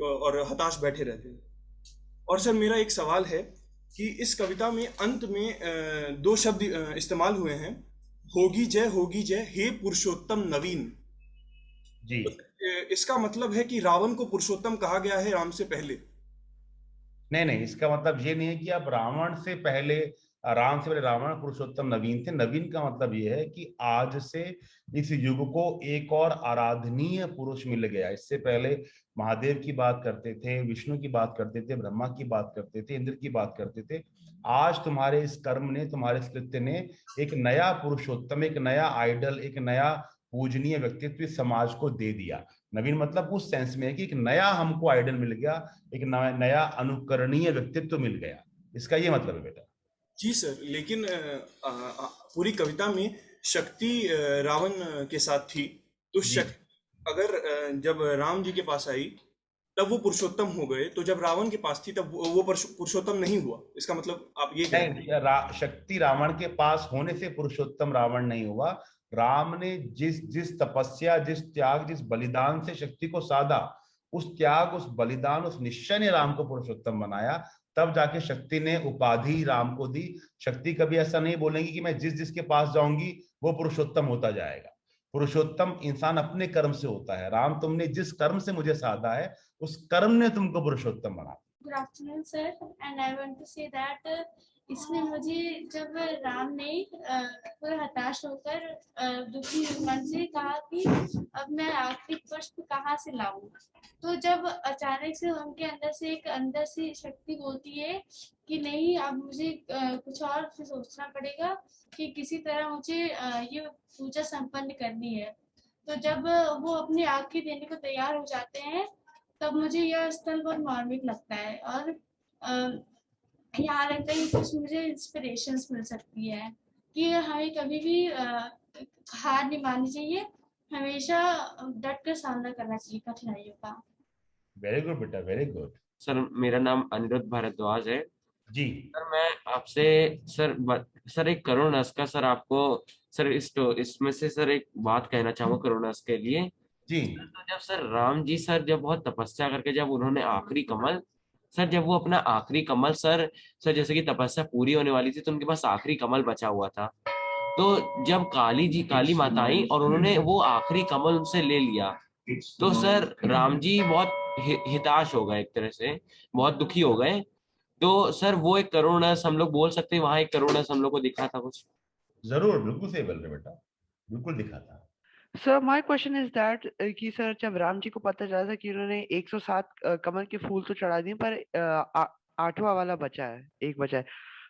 और हताश बैठे रहते हैं। और सर मेरा एक सवाल है कि इस कविता में अंत में दो शब्द इस्तेमाल हुए हैं, होगी जय हे पुरुषोत्तम नवीन जी। इसका मतलब है कि रावण को पुरुषोत्तम कहा गया है राम से पहले? नहीं, इसका मतलब ये नहीं है कि अब राम से पहले रावण पुरुषोत्तम नवीन थे। नवीन का मतलब ये है कि आज से इस युग को एक और आराधनीय पुरुष मिल गया। इससे पहले महादेव की बात करते थे, विष्णु की बात करते थे, ब्रह्मा की बात करते थे, इंद्र की बात करते थे। आज तुम्हारे इस कर्म ने, तुम्हारे इस कृत्य ने एक नया पुरुषोत्तम, एक नया आइडल, एक नया पूजनीय व्यक्तित्व समाज को दे दिया। नवीन मतलब उस सेंस में है कि एक नया हमको आइडल मिल गया, एक नया अनुकरणीय व्यक्तित्व मिल गया। इसका ये मतलब है बेटा। जी सर, लेकिन पूरी कविता में शक्ति रावण के साथ थी, तो शक्ति अगर जब राम जी के पास आई तब वो पुरुषोत्तम हो गए, तो जब रावण के पास थी तब वो पुरुषोत्तम नहीं हुआ। इसका मतलब आप ये कह रहे हैं? शक्ति रावण के पास होने से पुरुषोत्तम रावण नहीं हुआ। राम ने जिस तपस्या, जिस त्याग, जिस बलिदान से शक्ति को साधा, उस त्याग, उस बलिदान, उस निश्चय ने राम को पुरुषोत्तम बनाया। तब जाके शक्ति ने उपाधि राम को दी। शक्ति कभी ऐसा नहीं बोलेंगी कि मैं जिसके पास जाऊंगी वो पुरुषोत्तम होता जाएगा। पुरुषोत्तम इंसान अपने कर्म से होता है। राम, तुमने जिस कर्म से मुझे साधा है उस कर्म ने तुमको पुरुषोत्तम बना। Good afternoon sir, and I want to say that इसमें मुझे जब राम ने पूरा हताश होकर दुखी मन से कहा कि अब मैं आखिरी पुष्प कहाँ से लाऊं, तो जब अचानक से उनके अंदर से शक्ति बोलती है कि नहीं, अब मुझे कुछ और सोचना पड़ेगा कि किसी तरह मुझे ये पूजा संपन्न करनी है। तो जब वो अपनी आखिरी देने को तैयार हो जाते हैं तब मुझे यह स्थल बहुत मार्मिक लगता है, और यहाँ लगता है कि कुछ मुझे इंस्पिरेशंस मिल सकती है कि हमें कभी भी हार नहीं माननी चाहिए, हमेशा डट कर सामना करना चाहिए कठिनाइयों का। वेरी गुड बेटा, वेरी गुड। सर, मेरा नाम अनिरुद्ध भारद्वाज है जी। सर, मैं आपसे सर एक करुणस का सर आपको सर इसमें से सर एक बात कहना चाहूंगा करुणस के लिए जी। तो जब सर राम जी सर जब बहुत तपस्या करके जब उन्होंने आखिरी कमल सर जब वो अपना आखिरी कमल सर जैसे कि तपस्या पूरी होने वाली थी तो उनके पास आखिरी कमल बचा हुआ था, तो जब काली माता आई और उन्होंने वो आखिरी कमल उनसे ले लिया तो सर राम जी बहुत हिताश हो गए, एक तरह से बहुत दुखी हो गए। तो सर वो एक करुणस हम लोग बोल सकते हैं, वहां एक करुणस हम लोग को दिखा था कुछ? जरूर, बिल्कुल सही बोल रहे बेटा, बिल्कुल दिखा था। Sir my question is that कि सर जब राम जी को पता चला था कि उन्होंने 107 कमल के फूल तो चढ़ा दिए पर 8वां वाला बचा है, एक बचा है,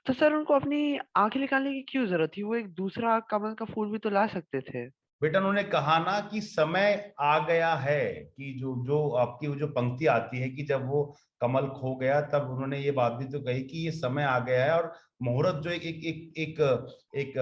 तो सर उनको अपनी आंखें निकालने की क्यों जरूरत थी? वो एक दूसरा कमल का फूल भी तो ला सकते थे। बेटा उन्होंने कहा ना कि समय आ गया है, कि जो आपकी वो जो पंक्ति आती है कि जब वो कमल खो गया तब उन्होंने ये बात भी तो कही कि ये समय आ गया है, और मुहूर्त जो एक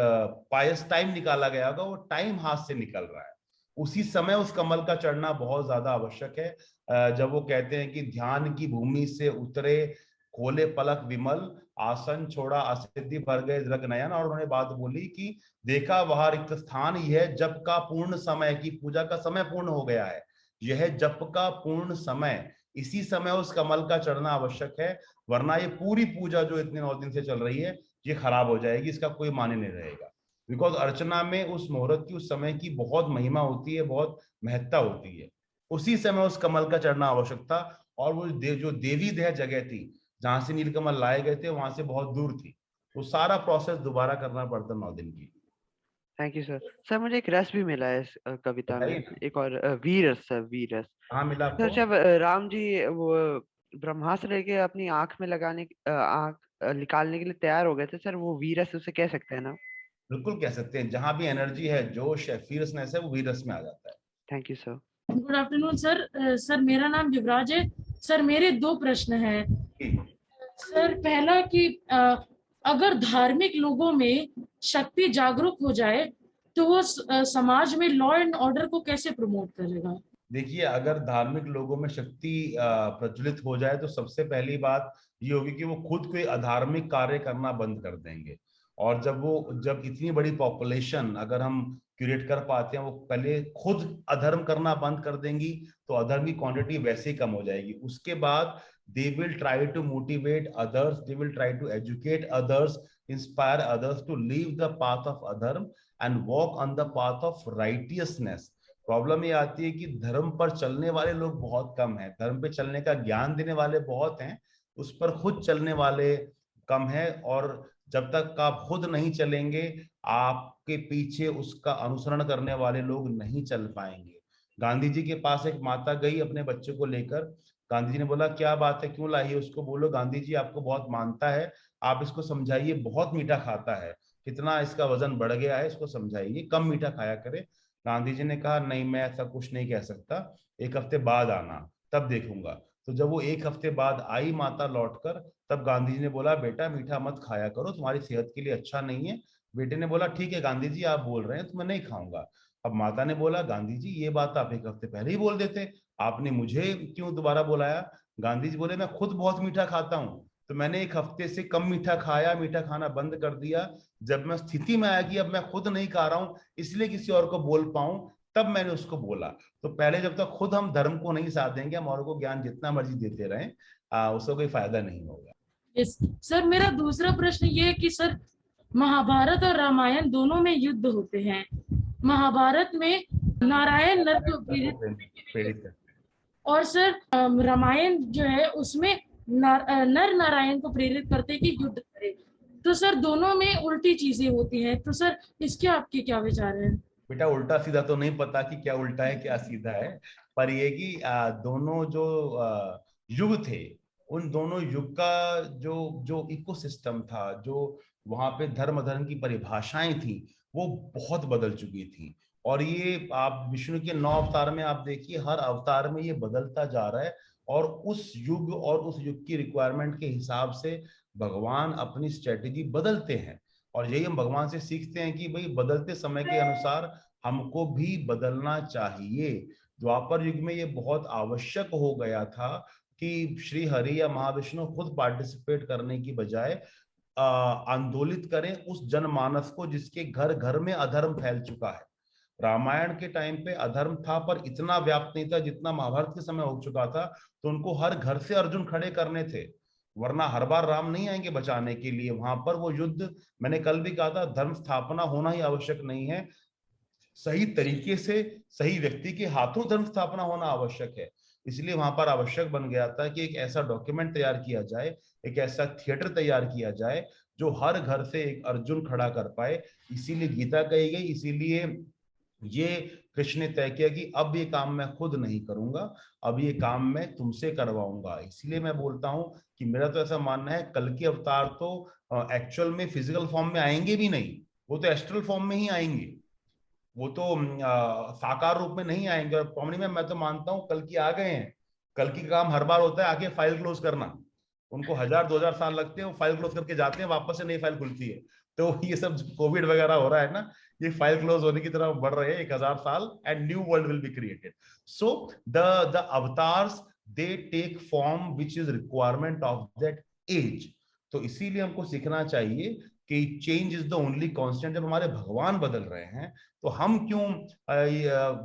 पायस टाइम निकाला गया होगा वो टाइम हाथ से निकल रहा है। उसी समय उस कमल का चढ़ना बहुत ज्यादा आवश्यक है। जब वो कहते हैं कि ध्यान की भूमि से उतरे, खोले पलक विमल, आसन छोड़ा असिद्धि भर गए दृग नयन, और उन्होंने बात बोली कि देखा वह रिक्त स्थान, यह जप का पूर्ण समय, की पूजा का समय पूर्ण हो गया है, यह जप का पूर्ण समय, इसी समय उस कमल का चढ़ना आवश्यक है, वरना ये पूरी पूजा जो इतने 9 दिन से चल रही है ये खराब हो जाएगी, इसका कोई माने नहीं रहेगा। बिकॉज अर्चना में उस मुहूर्त की, उस समय की बहुत महिमा होती है, बहुत महत्ता होती है। उसी समय उस कमल का चढ़ना आवश्यक था, और वो जो देवी देह जगह थी जहां से नीलकमल लाए गए थे वहां से बहुत दूर थी, वो सारा प्रोसेस दोबारा करना पड़ता 9 दिन की। Thank you sir. सर मुझे एक रस भी मिला है इस कविता में, एक और वीरस सर, वीरस। हाँ मिला सर जब राम जी वो ब्रह्मास्त्र लेके अपनी आंख में आंख निकालने के लिए तैयार हो गए थे सर, वो वीरस उसे कह सकते हैं ना? बिल्कुल कह सकते हैं, जहां भी एनर्जी है, जोश है, फीयरनेस है, वो वीरस में आ जाता है। Thank you sir. Good afternoon sir. Sir मेरा नाम युवराज है सर, मेरे 2 प्रश्न हैं सर। पहला कि अगर धार्मिक लोगों में शक्ति जागरूक हो जाए तो वो समाज में लॉ एंड ऑर्डर को कैसे प्रमोट करेगा? देखिए, अगर धार्मिक लोगों में शक्ति प्रज्वलित हो जाए तो सबसे पहली बात ये होगी कि वो खुद कोई अधार्मिक कार्य करना बंद कर देंगे। और जब इतनी बड़ी पॉपुलेशन अगर हम क्यूरेट कर पाते हैं, वो पहले खुद अधर्म करना बंद कर देंगी तो अधर्म की क्वांटिटी वैसे ही कम हो जाएगी। उसके बाद they will try to motivate others, they will try to educate others, inspire others to leave the path of adharma and walk on the path of righteousness. Problem ये आती है कि धर्म पर चलने वाले लोग बहुत कम हैं, धर्म पे चलने का ज्ञान देने वाले बहुत हैं, उस पर खुद चलने वाले कम है। और जब तक आप खुद नहीं चलेंगे, आपके पीछे उसका अनुसरण करने वाले लोग नहीं चल पाएंगे। गांधी जी के पास एक माता गई अपने बच्चे को लेकर, गांधी जी ने बोला क्या बात है, क्यों लाई है उसको? बोलो गांधी जी आपको बहुत मानता है, आप इसको समझाइए, बहुत मीठा खाता है, कितना इसका वजन बढ़ गया है, इसको समझाइए, कम मीठा खाया करे। गांधी जी ने कहा नहीं, मैं ऐसा कुछ नहीं कह सकता, एक हफ्ते बाद आना, तब देखूंगा। तो जब वो एक हफ्ते बाद आई माता लौटकर, तब गांधी जी ने बोला बेटा मीठा मत खाया करो, तुम्हारी सेहत के लिए अच्छा नहीं है। बेटे ने बोला ठीक है गांधी जी आप बोल रहे हैं तो मैं नहीं खाऊंगा। अब माता ने बोला गांधी जी ये बात आप एक हफ्ते पहले ही बोल देते, आपने मुझे क्यों दोबारा बुलाया? गांधी जी बोले मैं खुद बहुत मीठा खाता हूँ, तो मैंने एक हफ्ते से कम मीठा खाया, मीठा खाना बंद कर दिया। जब मैं स्थिति में आया कि अब मैं खुद नहीं खा रहा हूँ इसलिए किसी और को बोल पाऊं, तब मैंने उसको बोला। तो पहले जब तक खुद हम धर्म को नहीं साथ देंगे, हम और को ज्ञान जितना मर्जी देते रहें, उसका कोई फायदा नहीं होगा। yes. सर मेरा दूसरा प्रश्न ये है कि सर महाभारत और रामायण दोनों में युद्ध होते हैं। महाभारत में नारायण नर को प्रेरित और सर रामायण जो है उसमें नर नारायण को प्रेरित करते कि युद्ध करे। तो सर दोनों में उल्टी चीजें होती हैं, तो सर इसके आपके क्या विचार हैं? बेटा उल्टा सीधा तो नहीं पता कि क्या उल्टा है क्या सीधा है, पर ये कि दोनों जो युग थे, उन दोनों युग का जो इकोसिस्टम था, जो वहां पे धर्म अधर्म की परिभाषाएं थी, वो बहुत बदल चुकी थी। और ये आप विष्णु के 9 अवतार में आप देखिए, हर अवतार में ये बदलता जा रहा है और उस युग और उस युग की रिक्वायरमेंट के हिसाब से भगवान अपनी स्ट्रेटेजी बदलते हैं। और यही हम भगवान से सीखते हैं कि भाई बदलते समय के अनुसार हमको भी बदलना चाहिए। द्वापर युग में ये बहुत आवश्यक हो गया था कि श्री हरि या महाविष्णु खुद पार्टिसिपेट करने की बजाय आंदोलित करें उस जनमानस को जिसके घर घर में अधर्म फैल चुका है। रामायण के टाइम पे अधर्म था पर इतना व्याप्त नहीं था जितना महाभारत के समय हो चुका था, तो उनको हर घर से अर्जुन खड़े करने थे, वरना हर बार राम नहीं आएंगे बचाने के लिए। वहां पर वो युद्ध, मैंने कल भी कहा था, धर्म स्थापना होना ही आवश्यक नहीं है, सही तरीके से सही व्यक्ति के हाथों धर्म स्थापना होना आवश्यक है। इसलिए वहां पर आवश्यक बन गया था कि एक ऐसा डॉक्यूमेंट तैयार किया जाए, एक ऐसा थिएटर तैयार किया जाए जो हर घर से एक अर्जुन खड़ा कर पाए। इसीलिए गीता कही गई, इसीलिए ये कृष्ण ने तय किया कि अब ये काम मैं खुद नहीं करूंगा, अब ये काम मैं तुमसे करवाऊंगा। इसलिए मैं बोलता हूं कि मेरा तो ऐसा मानना है कल के अवतार तो एक्चुअल में फिजिकल फॉर्म में आएंगे भी नहीं, वो तो एस्ट्रल फॉर्म में ही आएंगे, वो तो साकार रूप में नहीं आएंगे। और पौनी में मैं तो मानता हूँ कल की आ गए हैं। कल की काम हर बार होता है आके फाइल क्लोज करना, उनको 1000-2000 साल लगते हैं, वो फाइल क्लोज करके जाते हैं, वापस से नई फाइल खुलती है। तो ये सब कोविड वगैरह हो रहा है ना, ये फाइल क्लोज होने की तरफ बढ़ रहे हैं 1000 साल, and new world will be created. So the avatars they take form which is requirement of that age. तो इसीलिए हमको सीखना चाहिए कि change is the only constant. जब हमारे भगवान बदल रहे हैं तो हम क्यों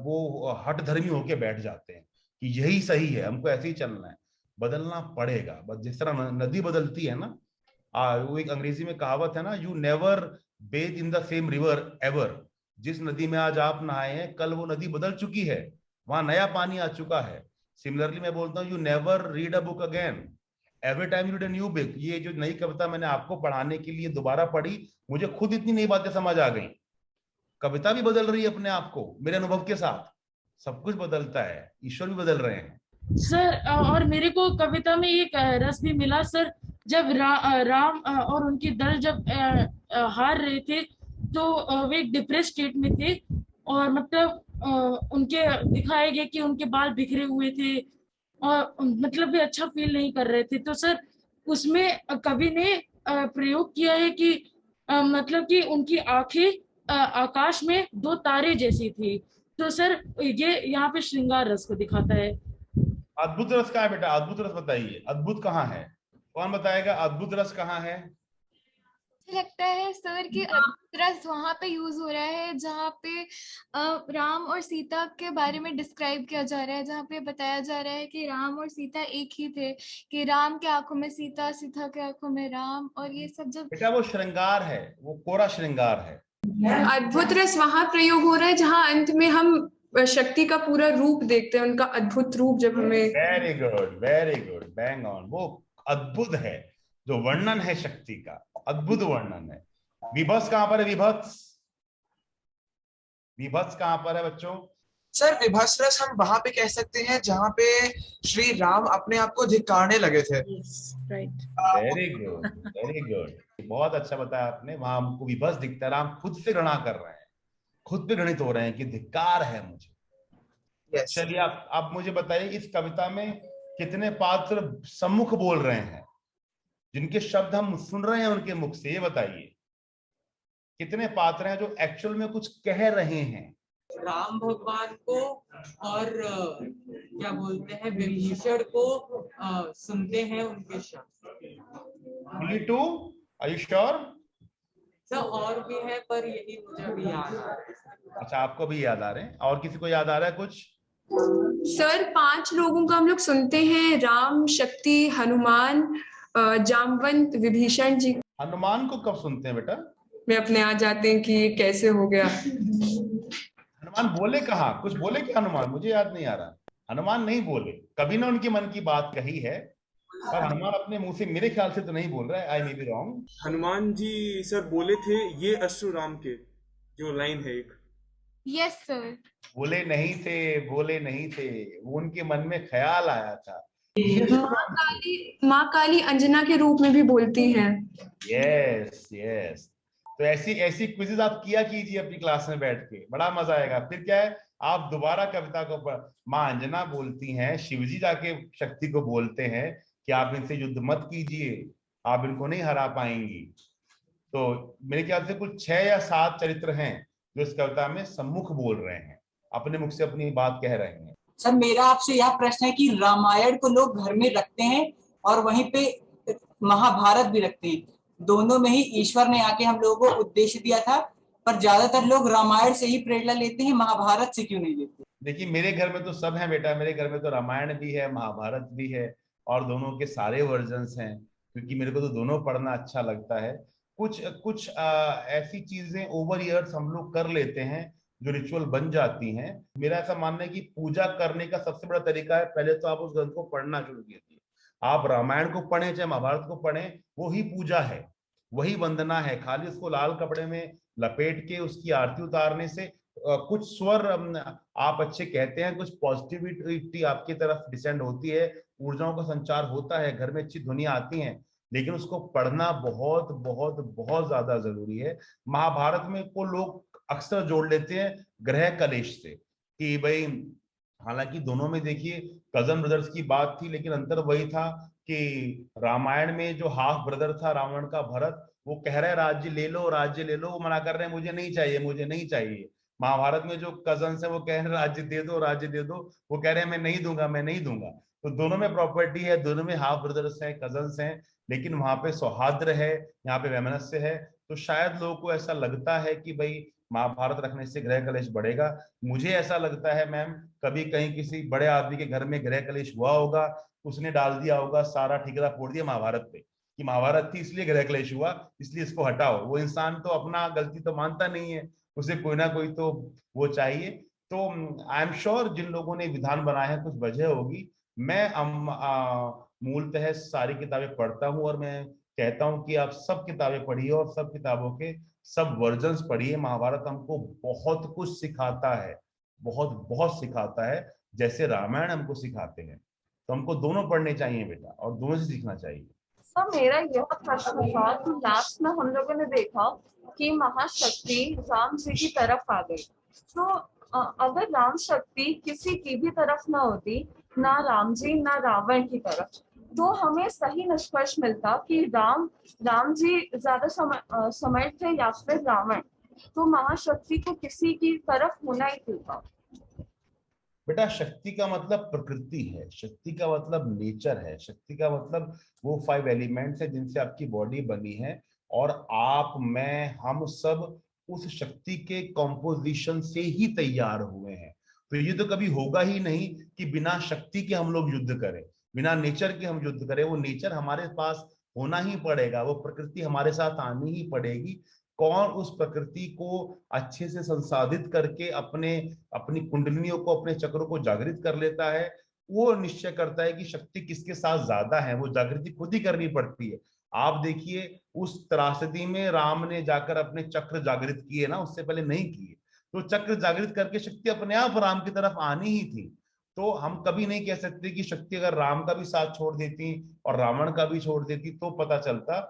वो हठ धर्मी होके बैठ जाते हैं कि यही सही है, हमको ऐसे ही चलना है? बदलना पड़ेगा। बस जिस तरह नदी बदलती है ना, वो एक अंग्रेजी में कहावत है ना, you never Beth in the same river ever. जिस नदी में आज आप नहाए हैं, कल वो नदी बदल चुकी है, वहां नया पानी आ चुका है। सिमिलरली मैं बोलता हूँ, you never read a book again, every time you read a new book. ये जो नई कविता मैंने आपको पढ़ाने के लिए दोबारा पढ़ी, मुझे खुद इतनी नई बातें समझ आ गई। कविता भी बदल रही है अपने आप को, मेरे अनुभव के साथ सब कुछ बदलता है, ईश्वर भी बदल रहे हैं सर। और मेरे को कविता में एक रस भी मिला सर, जब राम और उनके दल जब हार रहे थे तो वे एक डिप्रेस स्टेट में थे, और मतलब उनके दिखाए गए कि उनके बाल बिखरे हुए थे और मतलब वे अच्छा फील नहीं कर रहे थे। तो सर उसमें कवि ने प्रयोग किया है कि मतलब कि उनकी आंखें आकाश में 2 तारे जैसी थी। तो सर ये यहाँ पे श्रृंगार रस को दिखाता है। अद्भुत रस कहाँ है बेटा? अद्भुत रस बताइए, अद्भुत कहाँ है? कौन बताएगा अद्भुत रस कहाँ है? मुझे लगता है सर कि अद्भुत रस वहां पे यूज हो रहा है जहाँ पे राम और सीता के बारे में डिस्क्राइब किया जा रहा है, जहाँ पे बताया जा रहा है कि राम और सीता एक ही थे, कि राम के आंखों में सीता, सीता के आंखों में राम, और ये सब जब बेटा वो श्रृंगार है, वो कोरा श्रृंगार है। अद्भुत रस वहां प्रयोग हो रहा है जहां अंत में हम शक्ति का पूरा रूप देखते हैं, उनका अद्भुत रूप जब हमें। Very good, bang on. वो अद्भुत है, जो वर्णन है शक्ति का, अद्भुत वर्णन है। विभत्स कहां पर है? विभत्स कहां पर है बच्चों? सर विभत्स रस हम वहां पे कह सकते हैं जहां पे श्री राम अपने आप को धिक्कारने लगे थे। वेरी गुड, बहुत अच्छा बताया आपने। वहां हमको विभत्स दिखता है, राम खुद से घृणा कर रहे हैं, खुद पे घृणित हो रहे हैं कि धिक्कार है मुझे। चलिए आप मुझे बताइए, इस कविता में कितने पात्र सम्मुख बोल रहे हैं, जिनके शब्द हम सुन रहे हैं उनके मुख से? ये बताइए कितने पात्र हैं जो एक्चुअल में कुछ कह रहे हैं? राम भगवान को और क्या बोलते हैं विभीषण को सुनते हैं उनके शब्द। Only two? Are you sure? Sir और भी है पर यही मुझे अभी याद आ रहा है। अच्छा, आपको भी याद आ रहे हैं? और किसी को याद आ रहा है कुछ? सर 5 लोगों का हम लोग सुनते हैं, राम, शक्ति, हनुमान, जामवंत, विभीषण जी। हनुमान को कब सुनते हैं बेटा? में अपने आ जाते हैं कि ये कैसे हो गया। हनुमान बोले कहाँ? कुछ बोले क्या हनुमान? मुझे याद नहीं आ रहा। हनुमान नहीं बोले, कभी ना उनके मन की बात कही है, पर हनुमान अपने मुंह से मेरे ख्याल से तो नहीं बोल रहा है। I may be wrong. Hanuman ji sir बोले थे ये अश्रु राम के, जो लाइन है एक। Yes sir. बोले नहीं थे, वो उनके मन में ख्याल आया था। माँ काली अंजना के रूप में भी बोलती हैं। यस। तो ऐसी क्विज़ेस आप किया कीजिए अपनी क्लास में बैठ के, बड़ा मजा आएगा। फिर क्या है, आप दोबारा कविता को माँ अंजना बोलती हैं, शिवजी जाके शक्ति को बोलते हैं कि आप इनसे युद्ध मत कीजिए, आप इनको नहीं हरा पाएंगी। तो मेरे ख्याल से कुल 6 या 7 चरित्र हैं जो इस कविता में सम्मुख बोल रहे हैं, अपने मुख से अपनी बात कह रहे हैं। सर मेरा आपसे यह प्रश्न है कि रामायण को लोग घर में रखते हैं और वहीं पे महाभारत भी रखते हैं, दोनों में ही ईश्वर ने आके हम लोगों को उद्देश्य दिया था, पर ज्यादातर लोग रामायण से ही प्रेरणा लेते हैं, महाभारत से क्यों नहीं लेते? देखिए मेरे घर में तो सब है बेटा, मेरे घर में तो रामायण भी है, महाभारत भी है, और दोनों के सारे वर्जन्स हैं, क्योंकि मेरे को तो दोनों पढ़ना अच्छा लगता है। कुछ ऐसी चीजें ओवर ईयर्स हम लोग कर लेते हैं जो रिचुअल बन जाती हैं। मेरा ऐसा मानना है कि पूजा करने का सबसे बड़ा तरीका है, पहले तो आप उस ग्रंथ को पढ़ना शुरू कीजिए। आप रामायण को पढ़ें चाहे महाभारत को पढ़ें, वो ही पूजा है, वही वंदना है। खाली उसको लाल कपड़े में लपेट के उसकी आरती उतारने से कुछ स्वर आप अच्छे कहते हैं, कुछ पॉजिटिविटी आपकी तरफ डिसेंड होती है, ऊर्जाओं का संचार होता है, घर में अच्छी ध्वनियां आती हैं, लेकिन उसको पढ़ना बहुत बहुत बहुत ज्यादा जरूरी है। महाभारत में को लोग अक्सर जोड़ लेते हैं ग्रह कलेश से कि भाई, हालांकि दोनों में देखिए कजन ब्रदर्स की बात थी, लेकिन अंतर वही था कि रामायण में जो हाफ ब्रदर था रावण का, भरत, वो कह रहे हैं राज्य ले लो, वो मना कर रहे हैं मुझे नहीं चाहिए। महाभारत में जो कजन्स है वो कह रहे हैं राज्य दे दो, वो कह रहे हैं मैं नहीं दूंगा। तो दोनों में प्रॉपर्टी है, दोनों में हाफ ब्रदर्स हैं, कजन्स हैं, लेकिन वहां पे सौहार्द्र है, यहाँ पे वैमनस्य है। तो शायद लोगों को ऐसा लगता है कि भाई महाभारत रखने से गृह कलेश बढ़ेगा। मुझे ऐसा लगता है मैम, कभी कहीं किसी बड़े आदमी के घर में गृह कलेश हुआ होगा, उसने डाल दिया होगा, सारा ठिकरा फोड़ दिया महाभारत पे कि महाभारत थी इसलिए गृह कलेश हुआ, इसलिए इसको हटाओ। वो इंसान तो अपना गलती तो मानता नहीं है, उसे कोई ना कोई तो वो चाहिए। तो आई एम श्योर जिन लोगों ने विधान बनाए हैं कुछ वजह होगी। मैं मूलतः सारी किताबें पढ़ता हूँ और मैं कहता हूँ कि आप सब किताबें पढ़िए और सब किताबों के सब वर्जन्स पढ़िए। महाभारत हमको बहुत कुछ सिखाता है, बहुत सिखाता है, जैसे रामायण हमको सिखाते हैं। तो हमको दोनों पढ़ने चाहिए बेटा, और दोनों से सीखना चाहिए। तो मेरा यह प्रश्न था कि लास्ट में हम लोगों ने देखा कि महाशक्ति राम जी की तरफ आ गई, तो अगर राम शक्ति किसी की भी तरफ ना होती, ना राम जी ना रावण की तरफ, तो हमें सही निष्कर्ष मिलता कि राम जी ज्यादा समर्थ थे या फिर रावण, तो महाशक्ति को किसी की तरफ होना ही था। बेटा शक्ति का मतलब प्रकृति है, शक्ति का मतलब नेचर है, शक्ति का मतलब वो 5 एलिमेंट्स है जिनसे आपकी बॉडी बनी है, और आप, मैं, हम सब उस शक्ति के कॉम्पोजिशन से ही तैयार हुए हैं। तो ये तो कभी होगा ही नहीं कि बिना शक्ति के हम लोग युद्ध करें, बिना नेचर के हम युद्ध करें। वो नेचर हमारे पास होना ही पड़ेगा, वो प्रकृति हमारे साथ आनी ही पड़ेगी। कौन उस प्रकृति को अच्छे से संसाधित करके अपनी कुंडलिनियों को, अपने चक्रों को जागृत कर लेता है, वो निश्चय करता है कि शक्ति किसके साथ ज्यादा है। वो जागृति खुद ही करनी पड़ती है। आप देखिए उस त्रासदी में राम ने जाकर अपने चक्र जागृत किए ना, उससे पहले नहीं किए। तो चक्र जागृत करके शक्ति अपने आप राम की तरफ आनी ही थी। तो हम कभी नहीं कह सकते कि शक्ति अगर राम का भी साथ छोड़ देती और रावण का भी छोड़ देती तो पता चलता।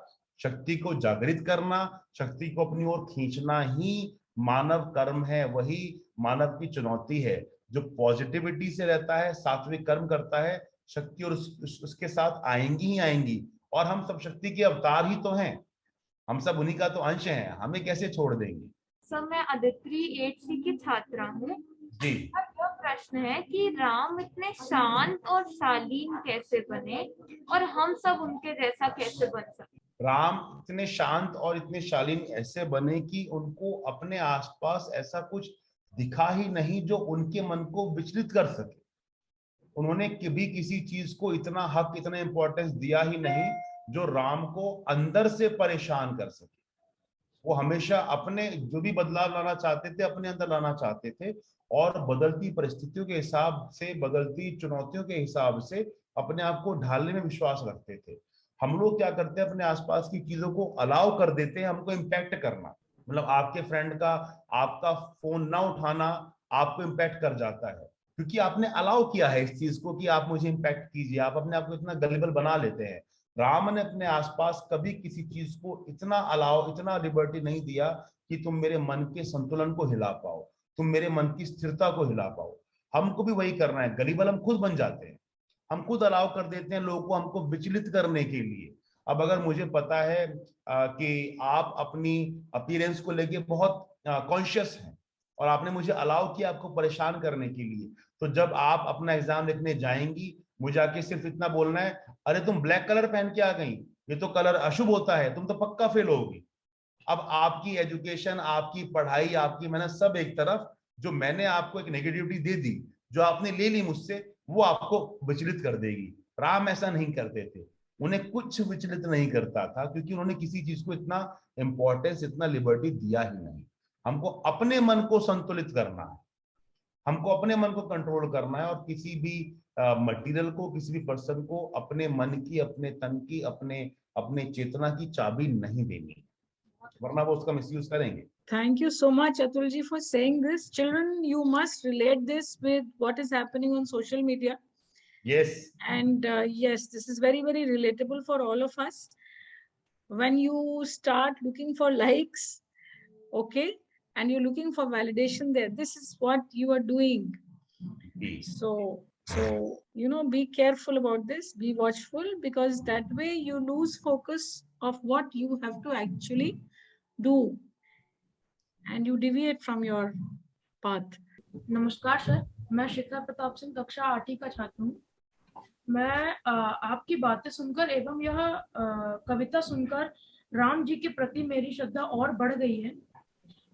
शक्ति को जागृत करना, शक्ति को अपनी ओर खींचना ही मानव कर्म है, वही मानव की चुनौती है। जो पॉजिटिविटी से रहता है, सात्विक कर्म करता है, शक्ति और उसके साथ आएंगी ही आएंगी। और हम सब शक्ति के अवतार ही तो हैं, हम सब उन्हीं का तो अंश हैं, हमें कैसे छोड़ देंगे। सर मैं अदिति 8C की छात्रा हूँ जी। यह प्रश्न है कि राम इतने शांत और शालीन कैसे बने और हम सब उनके जैसा कैसे बन सकते। राम इतने शांत और इतने शालीन ऐसे बने कि उनको अपने आसपास ऐसा कुछ दिखा ही नहीं जो उनके मन को विचलित कर सके। उन्होंने कभी किसी चीज को इतना हक, इतना इंपॉर्टेंस दिया ही नहीं जो राम को अंदर से परेशान कर सके। वो हमेशा अपने जो भी बदलाव लाना चाहते थे अपने अंदर लाना चाहते थे, और बदलती परिस्थितियों के हिसाब से, बदलती चुनौतियों के हिसाब से अपने आप को ढालने में विश्वास रखते थे। हम लोग क्या करते हैं, अपने आसपास की चीजों को अलाउ कर देते हैं हमको इम्पैक्ट करना। मतलब आपके फ्रेंड का आपका फोन ना उठाना आपको इम्पैक्ट कर जाता है, क्योंकि आपने अलाउ किया है इस चीज को कि आप मुझे इम्पैक्ट कीजिए। आप अपने आप को इतना गलिबल बना लेते हैं। राम ने अपने आसपास कभी किसी चीज को इतना अलाउ, इतना लिबर्टी नहीं दिया कि तुम मेरे मन के संतुलन को हिला पाओ, तुम मेरे मन की स्थिरता को हिला पाओ। हमको भी वही करना है। गलिबल हम खुद बन जाते हैं, हम खुद अलाउ कर देते हैं लोगों को हमको विचलित करने के लिए। अब अगर मुझे पता है कि आप अपनी अपीयरेंस को लेके बहुत कॉन्शियस हैं और आपने मुझे अलाउ किया आपको परेशान करने के लिए, तो जब आप अपना एग्जाम लिखने जाएंगी मुझे आके सिर्फ इतना बोलना है, अरे तुम ब्लैक कलर पहन के आ गई, ये तो कलर अशुभ होता है, तुम तो पक्का फेल होगी। अब आपकी एजुकेशन, आपकी पढ़ाई, आपकी मेहनत सब एक तरफ, जो मैंने आपको एक नेगेटिविटी दे दी, जो आपने ले ली मुझसे, वो आपको विचलित कर देगी। राम ऐसा नहीं करते थे, उन्हें कुछ विचलित नहीं करता था, क्योंकि उन्होंने किसी चीज को इतना इंपॉर्टेंस, इतना लिबर्टी दिया ही नहीं। हमको अपने मन को संतुलित करना है, हमको अपने मन को कंट्रोल करना है, और किसी भी मटेरियल को, किसी भी पर्सन को अपने मन की, अपने तन की, अपने चेतना की चाबी नहीं देनी, वरना वो उसका मिसयूज करेंगे। Thank you so much, Atul ji, for saying this. Children, you must relate this with what is happening on social media. Yes. And yes, this is very, very relatable for all of us. When you start looking for likes, okay, and you're looking for validation there, this is what you are doing. So, you know, be careful about this, be watchful, because that way you lose focus of what you have to actually do. And you deviate from your path. नमस्कार sir, मैं शिखा प्रताप सिंह कक्षा 8 का छात्र हूँ। मैं आपकी बातें सुनकर एवं यह कविता सुनकर राम जी के प्रति मेरी श्रद्धा और बढ़ गई है।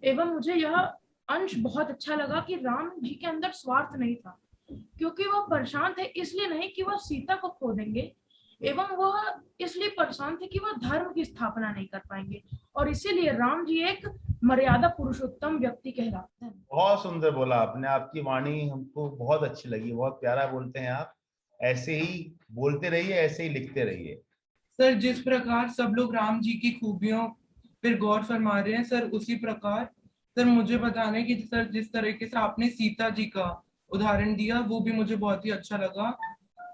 एवं मुझे यह अंश बहुत अच्छा लगा कि राम जी के अंदर स्वार्थ नहीं था, क्योंकि वह परेशान थे इसलिए नहीं कि वह सीता को खो देंगे, एवं वह इसलिए परेशान थे कि वह धर्म की स्थापना नहीं कर पाएंगे, और इसीलिए राम जी एक मर्यादा पुरुषोत्तम व्यक्ति कहलाते हैं। बहुत सुंदर बोला आपने, आपकी वाणी हमको बहुत अच्छी लगी, बहुत प्यारा बोलते हैं आप। ऐसे ही बोलते रहिए, ऐसे ही लिखते रहिए। सर जिस प्रकार सब लोग राम जी की खूबियों पर गौर फरमा रहे हैं सर, उसी प्रकार सर मुझे बताना है कि सर जिस तरीके से आपने सीता जी का उदाहरण दिया वो भी मुझे बहुत ही अच्छा लगा।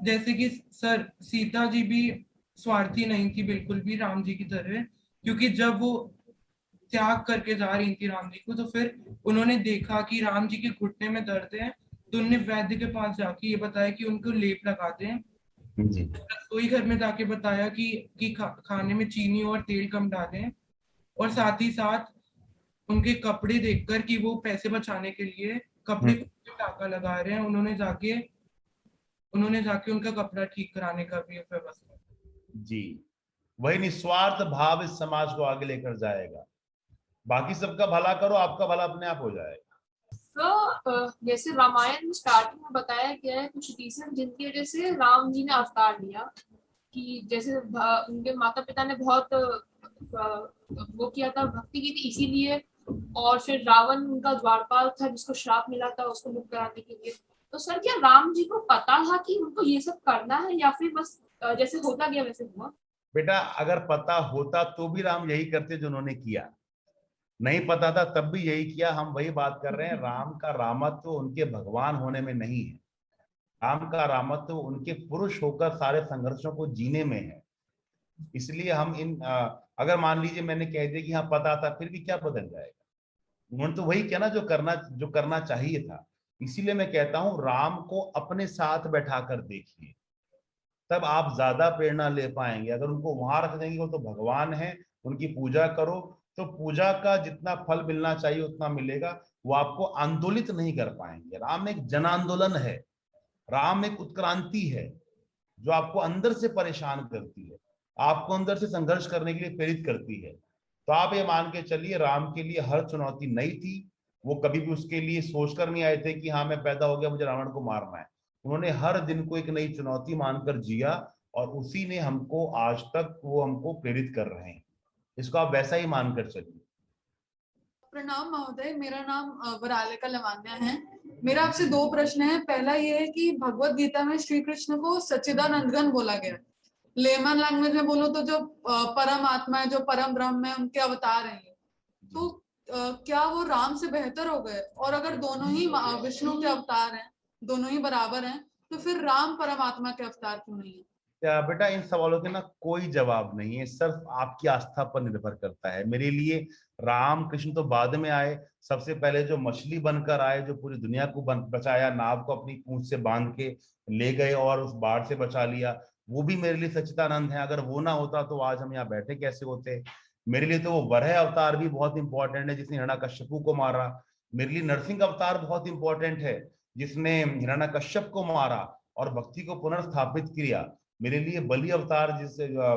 जैसे कि सर सीता जी भी स्वार्थी नहीं थी बिल्कुल भी राम जी की तरह, क्योंकि जब वो त्याग करके जा रही थी राम जी को, तो फिर उन्होंने देखा कि राम जी के घुटने में दर्द है, तो उन्होंने वैद्य के पास जाके ये बताया कि उनको लेप लगाते हैं। रसोई घर में जाके बताया कि खाने में चीनी और तेल कम डालें, और साथ ही साथ उनके कपड़े देखकर कि वो पैसे बचाने के लिए कपड़े को टाका लगा रहे हैं, उन्होंने जाके उनका कपड़ा ठीक कराने का भी व्यवस्था। जी, वही निस्वार्थ भाव इस समाज को आगे लेकर जाएगा। बाकी सबका भला करो, आपका भला अपने आप हो जाएगा। तो जैसे रामायण में स्टार्टिंग में बताया गया है कुछ रीजन जिनकी वजह से राम जी ने अवतार लिया, कि जैसे उनके माता पिता ने बहुत वो किया था, भक्ति की थी इसीलिए, और फिर रावण उनका द्वारपाल था जिसको श्राप मिला था उसको मुक्त कराने के लिए। तो सर क्या राम जी को पता था कि उनको ये सब करना है, या फिर बस जैसे होता गया वैसे हुआ? बेटा अगर पता होता तो भी राम यही करते जो उन्होंने किया, नहीं पता था तब भी यही किया। हम वही बात कर रहे हैं, राम का रामत्व उनके भगवान होने में नहीं है, राम का रामत्व उनके पुरुष होकर सारे संघर्षों को जीने में है। इसलिए हम अगर मान लीजिए मैंने कह दिया कि हाँ पता था, फिर भी क्या बदल जाएगा? उन्होंने तो वही किया ना जो करना चाहिए था। इसीलिए मैं कहता हूं राम को अपने साथ बैठा कर देखिए, तब आप ज्यादा प्रेरणा ले पाएंगे। अगर उनको वहां रख देंगे, वो तो भगवान है, उनकी पूजा करो तो पूजा का जितना फल मिलना चाहिए उतना मिलेगा, वो आपको आंदोलित नहीं कर पाएंगे। राम एक जन आंदोलन है, राम एक उत्क्रांति है जो आपको अंदर से परेशान करती है, आपको अंदर से संघर्ष करने के लिए प्रेरित करती है। तो आप ये मान के चलिए राम के लिए हर चुनौती नई थी। वो कभी भी उसके लिए सोचकर नहीं आए थे कि हाँ मैं पैदा हो गया मुझे रावण को मारना है। उन्होंने हर दिन को एक नई चुनौती मानकर जिया, और उसी ने हमको आज तक वो हमको प्रेरित कर रहे हैं। इसको आप वैसा ही मानकर चलिए। प्रणाम महोदय, मेरा नाम वरालिका लवान्या है। मेरा आपसे 2 प्रश्न है। पहला ये है कि भगवत गीता में श्री कृष्ण को सच्चिदानंदघन बोला गया। लेमन लैंग्वेज में बोलो तो जो परम आत्मा है, जो परम ब्रह्म है, उनके अवतार हैं। तो क्या वो राम से बेहतर हो गए? और अगर दोनों ही विष्णु के अवतार हैं, दोनों ही बराबर हैं, तो फिर राम परमात्मा के अवतार क्यों नहीं है? बेटा इन सवालों के ना कोई जवाब नहीं है, सिर्फ आपकी आस्था पर निर्भर करता है। मेरे लिए राम कृष्ण तो बाद में आए, सबसे पहले जो मछली बनकर आए, जो पूरी दुनिया को बचाया, नाव को अपनी पूंछ से बांध के ले गए और उस बाढ़ से बचा लिया, वो भी मेरे लिए सच्चिदानंद है। अगर वो ना होता तो आज हम यहाँ बैठे कैसे होते? मेरे लिए तो वो वराह अवतार भी बहुत इंपॉर्टेंट है जिसने हिरण्यकश्यप को मारा। मेरे लिए नरसिंह अवतार बहुत इंपॉर्टेंट है जिसने हिरण्यकश्यप को मारा और भक्ति को पुनर्स्थापित किया। मेरे लिए बलि अवतार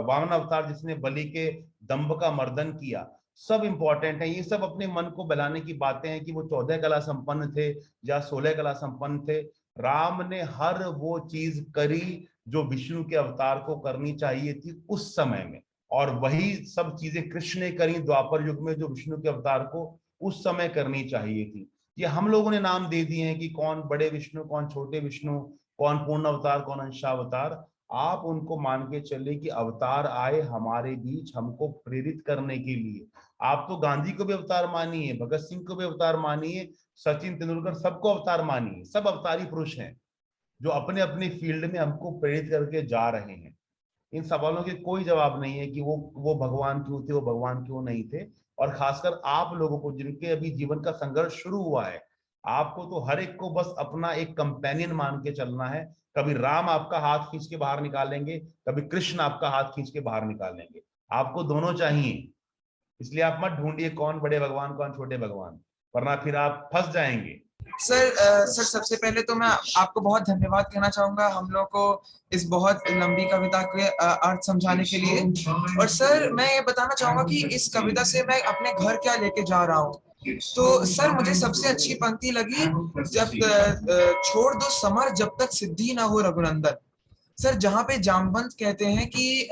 वामन अवतार जिसने बलि के दंभ का मर्दन किया, सब इंपॉर्टेंट है। ये सब अपने मन को बहलाने की बातें हैं कि वो 14 कला संपन्न थे या 16 कला संपन्न थे। राम ने हर वो चीज करी जो विष्णु के अवतार को करनी चाहिए थी उस समय में, और वही सब चीजें कृष्ण ने करी द्वापर युग में जो विष्णु के अवतार को उस समय करनी चाहिए थी। ये हम लोगों ने नाम दे दिए हैं कि कौन बड़े विष्णु, कौन छोटे विष्णु, कौन पूर्ण अवतार, कौन अंशावतार। आप उनको मान के चले कि अवतार आए हमारे बीच हमको प्रेरित करने के लिए। आप तो गांधी को भी अवतार मानिए, भगत सिंह को भी अवतार मानिए, सचिन तेंदुलकर, सबको अवतार मानिए। सब अवतारी पुरुष हैं जो अपने अपने फील्ड में हमको प्रेरित करके जा रहे हैं। इन सवालों के कोई जवाब नहीं है कि वो भगवान क्यों थे, वो भगवान क्यों नहीं थे। और खासकर आप लोगों को जिनके अभी जीवन का संघर्ष शुरू हुआ है, आपको तो हर एक को बस अपना एक कंपेनियन मान के चलना है। कभी राम आपका हाथ खींच के बाहर निकालेंगे, कभी कृष्ण आपका हाथ खींच के बाहर निकालेंगे। आपको दोनों चाहिए। इसलिए आप मत ढूंढिए कौन बड़े भगवान कौन छोटे भगवान, वरना फिर आप फंस जाएंगे। सर सबसे पहले तो मैं आपको बहुत धन्यवाद कहना चाहूंगा हम लोग को इस बहुत लंबी कविता के अर्थ समझाने के लिए। और सर मैं ये बताना चाहूंगा कि इस कविता से मैं अपने घर क्या लेके जा रहा हूँ। तो सर मुझे सबसे अच्छी पंक्ति लगी, जब छोड़ दो समर जब तक सिद्धि ना हो रघुनंदन। सर जहाँ पे जामवंत कहते हैं कि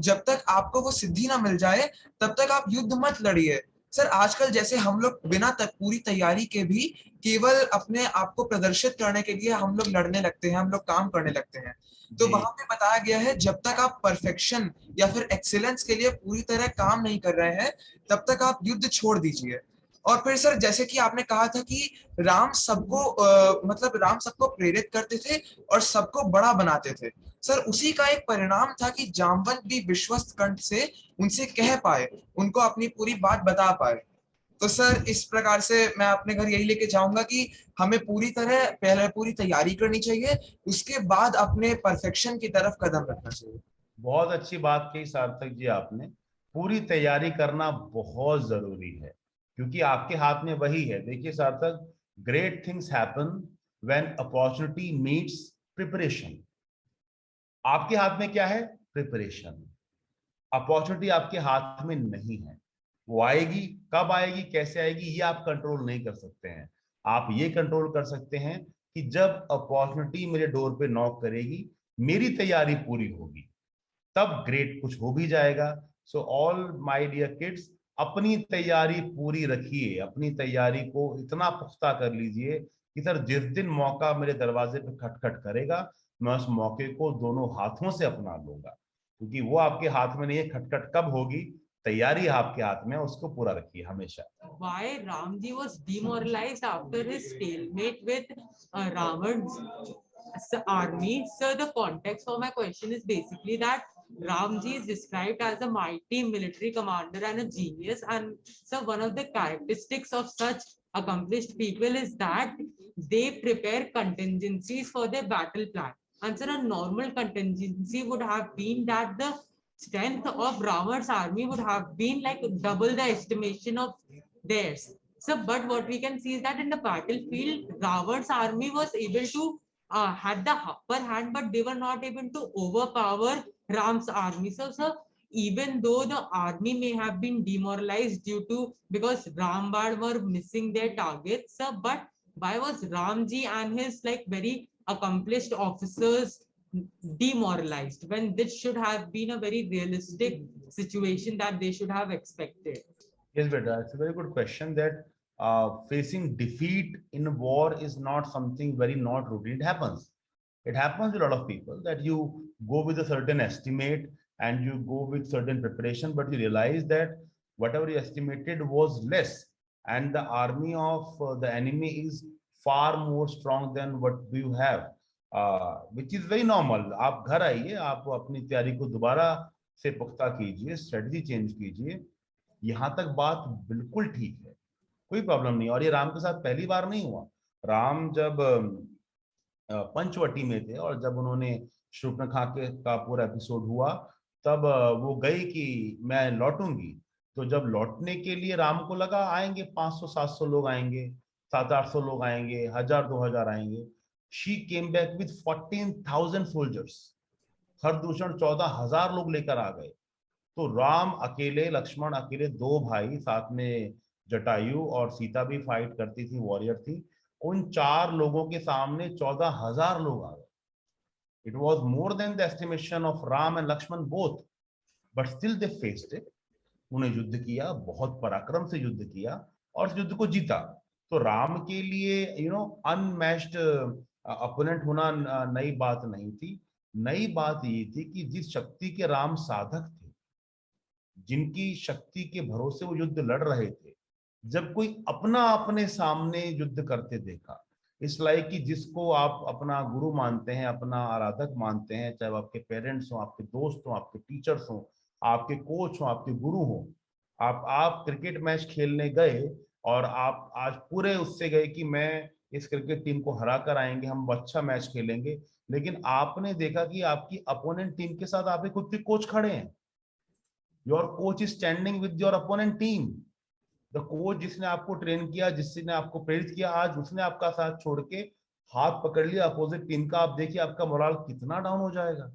जब तक आपको वो सिद्धि ना मिल जाए तब तक आप युद्ध मत लड़िए। सर आजकल जैसे हम लोग बिना पूरी तैयारी के भी केवल अपने आप को प्रदर्शित करने के लिए हम लोग लड़ने लगते हैं, हम लोग काम करने लगते हैं। तो वहां पे बताया गया है जब तक आप परफेक्शन या फिर एक्सीलेंस के लिए पूरी तरह काम नहीं कर रहे हैं तब तक आप युद्ध छोड़ दीजिए। और फिर सर जैसे कि आपने कहा था कि राम सबको प्रेरित करते थे और सबको बड़ा बनाते थे। सर उसी का एक परिणाम था कि जामवंत भी विश्वस्त कंठ से उनसे कह पाए, उनको अपनी पूरी बात बता पाए। तो सर इस प्रकार से मैं अपने घर यही लेके जाऊंगा कि हमें पहले पूरी तैयारी करनी चाहिए, उसके बाद अपने परफेक्शन की तरफ कदम रखना चाहिए। बहुत अच्छी बात कही सार्थक जी आपने। पूरी तैयारी करना बहुत जरूरी है क्योंकि आपके हाथ में वही है। देखिए सार्थक, great things happen when opportunity meets preparation. आपके हाथ में क्या है? प्रिपरेशन। अपॉर्चुनिटी आपके हाथ में नहीं है। वो आएगी, कब आएगी, कैसे आएगी, ये आप कंट्रोल नहीं कर सकते हैं। आप ये कंट्रोल कर सकते हैं कि जब अपॉर्चुनिटी मेरे डोर पे नॉक करेगी, मेरी तैयारी पूरी होगी, तब ग्रेट कुछ हो भी जाएगा। So all my dear kids, अपनी तैयारी पूरी रखिए, अपनी तैयारी को इतना पुख्ता कर लीजिए कि सर जिस दिन मौका मेरे दरवाजे पे खटखट करेगा, मैं उस मौके को दोनों हाथों से अपना लूंगा, क्योंकि वो आपके हाथ में नहीं है खटखट कब होगी, तैयारी आपके हाथ में है, उसको पूरा रखिए हमेशा। Why Ramji was demoralized after his stalemate with Ravan's army? So the context for my question is basically that Ramji is described as a mighty military commander and a genius, and so one of the characteristics of such accomplished people is that they prepare contingencies for their battle plan. And so a normal contingency would have been that the strength of Ravan's army would have been like double the estimation of theirs. So, but what we can see is that in the battlefield, Ravan's army was able to had the upper hand, but they were not able to overpower Ram's army. So, even though the army may have been demoralized due to because Rambad were missing their targets, but why was Ramji and his like very accomplished officers demoralized when this should have been a very realistic situation that they should have expected? Yes, beta, it's a very good question. That facing defeat in war is not something very not routine. It happens. It happens to a lot of people that you go with a certain estimate and you go with certain preparation, but you realize that whatever you estimated was less, and the army of the enemy is far more strong than what you have. Which is very normal. आप घर आइए, आप अपनी तैयारी को दोबारा से पुख्ता कीजिए, स्ट्रेटजी चेंज कीजिए, यहाँ तक बात बिल्कुल ठीक है, कोई प्रॉब्लम नहीं। और ये राम के साथ पहली बार नहीं हुआ। राम जब पंचवटी में थे और जब उन्होंने शूर्पणखा का पूरा एपिसोड हुआ, तब वो गई कि मैं लौटूंगी। तो जब लौटने के लिए राम को लगा आएंगे 500-700 लोग आएंगे, 700-800 लोग आएंगे, 1000-2000 आएंगे। She came back with 14,000 soldiers. हरदूषण 14,000 लोग लेकर आ गए। तो राम अकेले, लक्ष्मण अकेले, दो भाई, साथ में जटायु और सीता भी फाइट करती थी, वॉरियर थी। उन 4 लोगों के सामने 14,000 लोग आ गए। It was more than the estimation of Ram and Lakshman both, but still they faced it. उन्हें युद्ध किया, बहुत पराक्रम से युद्ध किया और युद्ध को जीता। तो राम के लिए अनमैच्ड अपोनेंट होना नई बात नहीं थी। नई बात ये थी कि जिस शक्ति के राम साधक थे, जिनकी शक्ति के भरोसे वो युद्ध लड़ रहे थे, जब कोई अपना अपने सामने युद्ध करते देखा, इस लाइक कि जिसको आप अपना गुरु मानते हैं, अपना आराधक मानते हैं, चाहे वो आपके पेरेंट्स हो, आपके दोस्त हो, आपके टीचर्स हो, आपके कोच हो, आपके गुरु हो, आप क्रिकेट मैच खेलने गए और आप आज पूरे उससे गए कि मैं इस क्रिकेट टीम को हरा कर आएंगे, हम अच्छा मैच खेलेंगे, लेकिन आपने देखा कि आपकी अपोनेंट टीम के साथ आपके खुद के कोच खड़े हैं। Your coach is standing with your opponent team. The coach जिसने आपको ट्रेन किया, जिसने आपको प्रेरित किया, आज उसने आपका साथ छोड़ के हाथ पकड़ लिया अपोजिट टीम का। आप देखिए आपका मोरल कितना डाउन हो जाएगा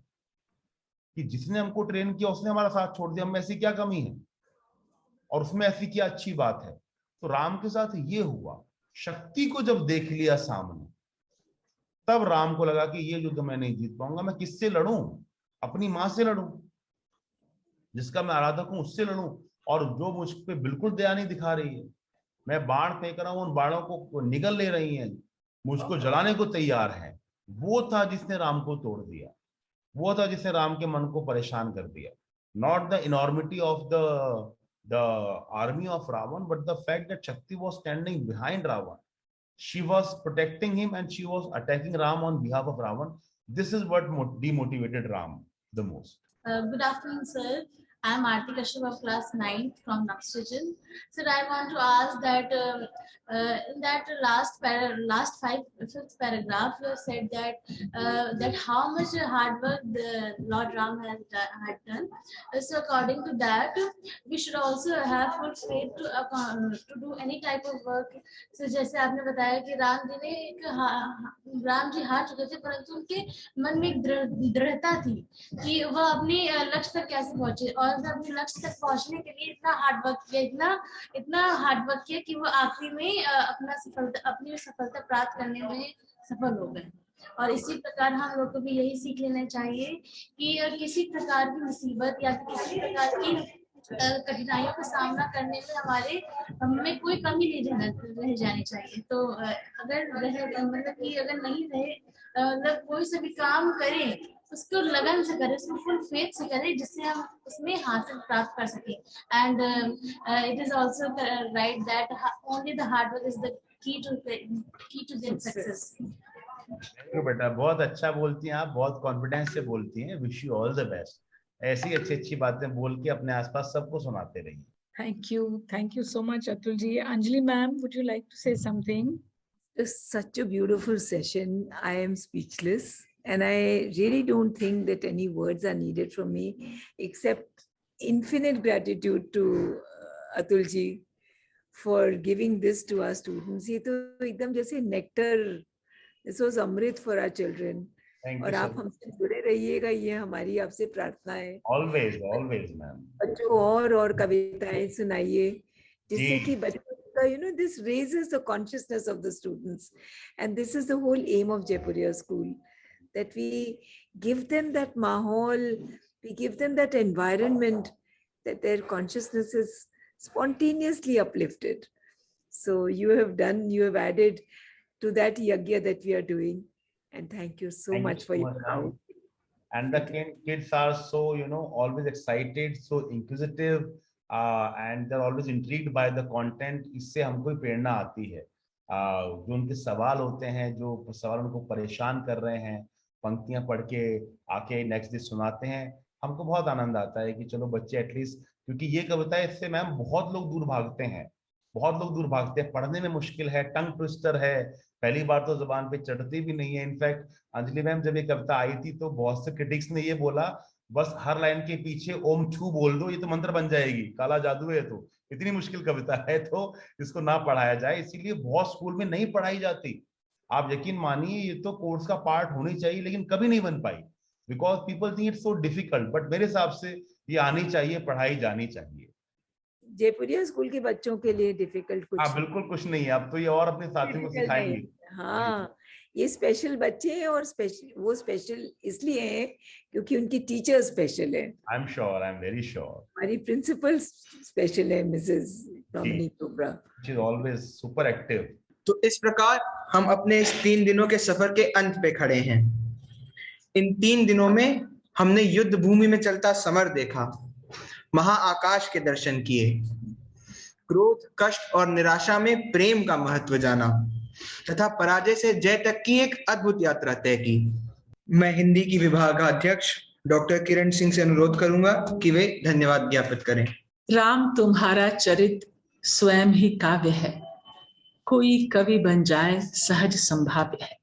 कि जिसने हमको ट्रेन किया उसने हमारा साथ छोड़ दिया, हम में ऐसी क्या कमी है और उसमें ऐसी क्या अच्छी बात है। तो राम के साथ ये हुआ। शक्ति को जब देख लिया सामने, तब राम को लगा कि ये युद्ध मैं नहीं जीत पाऊंगा। मैं किससे लड़ूं? अपनी मां से लड़ूं, जिसका मैं आराधक हूं, उससे लड़ूं, और जो मुझ पे बिल्कुल दया नहीं दिखा रही है। मैं बाण फेंक रहा हूं, उन बाणों को निगल ले रही हैं, मुझको जलाने को तैयार है। वो था जिसने राम को तोड़ दिया, वो था जिसने राम के मन को परेशान कर दिया। Not the enormity of the army of Ravan, but the fact that Shakti was standing behind Ravan. She was protecting him and she was attacking Ram on behalf of Ravan. This is what demotivated Ram the most. Good afternoon, sir. I am Aarti Kashyap of class 9th from Next region. Sir, I want to ask that in that last fifth paragraph, you have said that how much hard work the Lord Ram had done. So according to that, we should also have full faith to do any type of work. So जैसे आपने बताया कि राम जी हार चुके थे, परंतु उनके मन में एक दृढ़ता थी कि वह अपने लक्ष्य तक कैसे पहुंचे। और और उसने अपने लक्ष्य तक पहुंचने के लिए इतना हार्ड वर्क किया, इतना हार्ड वर्क किया कि वो आखिरी में अपनी सफलता प्राप्त करने में सफल हो गए। और इसी प्रकार हम लोग को भी यही सीख लेना चाहिए कि किसी प्रकार की मुसीबत या किसी प्रकार की कठिनाइयों का सामना करने में हमें कोई कमी नहीं रह जानी चाहिए। तो अगर मतलब कि अगर नहीं रहे, मतलब कोई सा भी काम करें उसको लगन से करें, उसको फुल फेथ से करें, जिससे हम उसमें हासिल प्राप्त कर सकें। And it is also right that only the hard work is the key to the success. बेटा बहुत अच्छा बोलती हैं आप, बहुत कॉन्फिडेंस से बोलती हैं। Wish you all the best. ऐसी अच्छी बातें बोल के अपने आसपास सबको सुनाते रहिए। Thank you so much, Atul ji. Anjali ma'am, would you like to say something? It's such a beautiful session. I am speechless, and I really don't think that any words are needed from me, except infinite gratitude to Atul ji for giving this to our students. ये तो एकदम जैसे nectar. This was amrit for our children. और आप हमसे जुड़े रहिएगा, ये हमारी आपसे प्रार्थना है। Always, always, ma'am. बच्चों और कविताएं सुनाइए, जिससे कि बच्चों का this raises the consciousness of the students, and this is the whole aim of Jaipuria School, that we give them that mahal, we give them that environment, that their consciousness is spontaneously uplifted. So you have added to that yagya that we are doing. And thank you so much for your time. And the kids are so, always excited, so inquisitive, and they're always intrigued by the content. इससे हमको प्रेरणा आती है। जो उनके सवाल होते हैं, जो सवाल उनको परेशान कर रहे हैं, पंक्तियां पढ़ के आके नेक्स्ट डे सुनाते हैं, हमको बहुत आनंद आता है कि चलो बच्चे एटलीस्ट, क्योंकि ये कविता इससे मैम बहुत लोग दूर भागते हैं, पढ़ने में मुश्किल है, टंग ट्विस्टर है, पहली बार तो जुबान पे चढ़ती भी नहीं है। इनफैक्ट अंजलि मैम जब ये कविता आई थी तो बहुत से क्रिटिक्स ने ये बोला, बस हर लाइन के पीछे ओम छू बोल दो, ये तो मंत्र बन जाएगी, काला जादू है, तो इतनी मुश्किल कविता है तो इसको ना पढ़ाया जाए, इसीलिए बहुत स्कूल में नहीं पढ़ाई जाती। आप यकीन मानिए ये तो कोर्स का पार्ट होनी चाहिए, लेकिन कभी नहीं बन पाई, because people think it's so difficult. But मेरे हिसाब से ये आनी चाहिए, पढ़ाई जानी चाहिए। जयपुरिया स्कूल के बच्चों के लिए डिफिकल्ट कुछ बिल्कुल कुछ नहीं है, अब तो ये और अपने साथियों को सिखाएंगे। हाँ, ये स्पेशल बच्चे हैं, और वो स्पेशल इसलिए हैं क्योंकि उनकी टीचर स्पेशल है। I am sure, I am very sure. हमारी प्रिंसिपल स्पेशल है, Mrs Ramani Chopra, she is always super active. तो इस प्रकार हम अपने इस 3 दिनों के सफर के अंत पे खड़े हैं। इन 3 दिनों में हमने युद्ध भूमि में चलता समर देखा, महाआकाश के दर्शन किए, क्रोध, कष्ट और निराशा में प्रेम का महत्व जाना, तथा पराजय से जय तक की एक अद्भुत यात्रा तय की। मैं हिंदी की विभागाध्यक्ष डॉक्टर किरण सिंह से अनुरोध करूंगा कि वे धन्यवाद ज्ञापित करें। राम तुम्हारा चरित स्वयं ही काव्य है, कोई कवि बन जाए सहज संभाव्य है।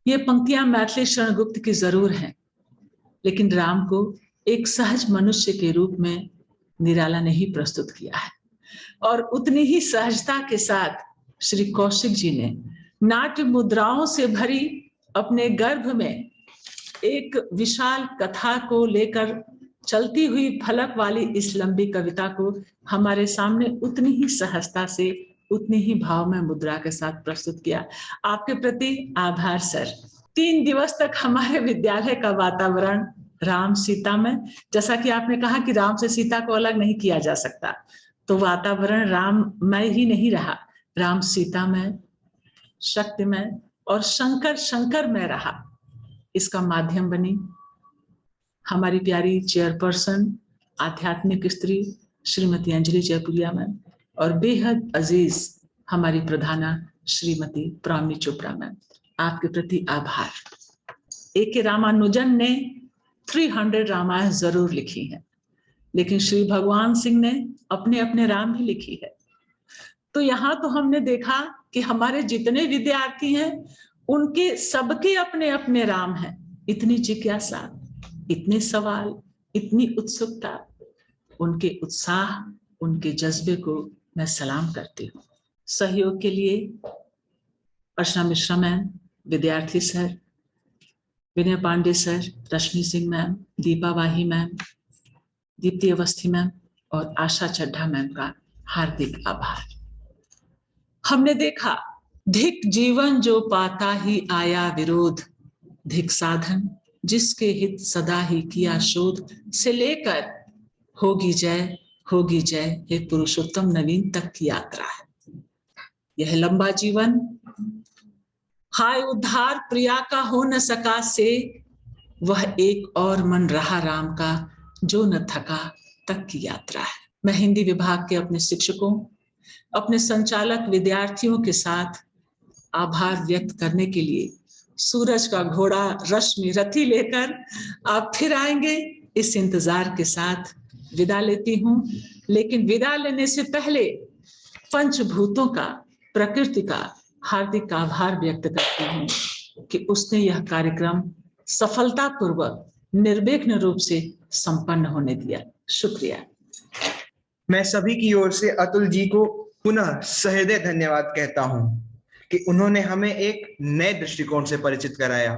ये पंक्तियां मैथिली शरण गुप्त की जरूर हैं, लेकिन राम को एक सहज मनुष्य के रूप में निराला ने ही प्रस्तुत किया है। और उतनी ही सहजता के साथ श्री कौशिक जी ने नाट्य मुद्राओं से भरी अपने गर्भ में एक विशाल कथा को लेकर चलती हुई फलक वाली इस लंबी कविता को हमारे सामने उतनी ही सहजता से, उतनी ही भावमय मुद्रा के साथ प्रस्तुत किया। आपके प्रति आभार सर। 3 दिवस तक हमारे विद्यालय का वातावरण राम सीता में, जैसा कि आपने कहा कि राम से सीता को अलग नहीं किया जा सकता, तो वातावरण राममय ही नहीं रहा, राम सीता में, शक्ति में और शंकर में रहा। इसका माध्यम बनी हमारी प्यारी चेयरपर्सन, आध्यात्मिक स्त्री श्रीमती अंजलि जयपुरिया मैम, और बेहद अजीज हमारी प्रधाना श्रीमती प्रामी चोपड़ा मैम। आपके प्रति आभार। A.K. रामानुजन ने 300 रामायण जरूर लिखी है, लेकिन श्री भगवान सिंह ने अपने अपने राम ही लिखी है। तो यहाँ तो हमने देखा कि हमारे जितने विद्यार्थी हैं उनके सबके अपने अपने राम हैं। इतनी जिज्ञासा, इतने सवाल, इतनी उत्सुकता, उनके उत्साह, उनके जज्बे को मैं सलाम करती हूँ। सहयोग के लिए अर्चना मिश्रा मैम, विद्यार्थी सर, विनय पांडे सर, रश्मि सिंह मैम, दीपा वाही मैम, दीप्ति अवस्थी मैम और आशा चड्ढा मैम का हार्दिक आभार। हमने देखा धिक जीवन जो पाता ही आया विरोध, धिक साधन जिसके हित सदा ही किया शोध, से लेकर होगी जय हे पुरुषोत्तम नवीन तक की यात्रा है। यह लंबा जीवन हाय उद्धार प्रिया का हो न सका से, वह एक और मन रहा राम का जो न थका तक की यात्रा है। मैं हिंदी विभाग के अपने शिक्षकों, अपने संचालक, विद्यार्थियों के साथ आभार व्यक्त करने के लिए सूरज का घोड़ा रश्मि रथी लेकर आप फिर आएंगे इस इंतजार के साथ विदा लेती हूं। लेकिन विदा लेने से पहले पंचभूतों का, प्रकृति का हार्दिक आभार व्यक्त करती हूं कि उसने यह कार्यक्रम सफलतापूर्वक निर्विघ्न रूप से संपन्न होने दिया। शुक्रिया। मैं सभी की ओर से अतुल जी को पुनः सहृदय धन्यवाद कहता हूं कि उन्होंने हमें एक नए दृष्टिकोण से परिचित कराया।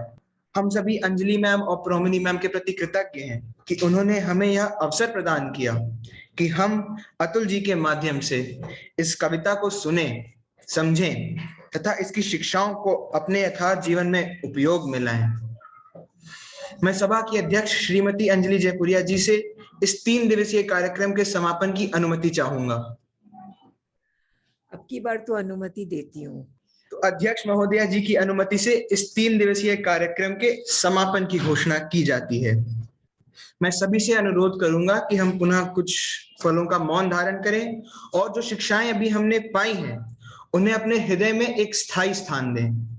हम सभी अंजलि मैम और प्रोमिनी मैम के प्रति कृतज्ञ हैं कि उन्होंने हमें यह अवसर प्रदान किया कि हम अतुल जी के माध्यम से इस कविता को सुने, समझें तथा इसकी शिक्षाओं को अपने यथार्थ जीवन में उपयोग में लाएं। मैं सभा की अध्यक्ष श्रीमती अंजलि जयपुरिया जी से इस 3 दिवसीय कार्यक्रम के समापन की अनुमति चाहूंगा। अब की बार तो अनुमति देती हूँ। तो अध्यक्ष महोदया जी की अनुमति से इस 3 दिवसीय कार्यक्रम के समापन की घोषणा की जाती है। मैं सभी से अनुरोध करूंगा कि हम पुनः कुछ फलों का मौन धारण करें और जो शिक्षाएं अभी हमने पाई हैं उन्हें अपने हृदय में एक स्थायी स्थान दें।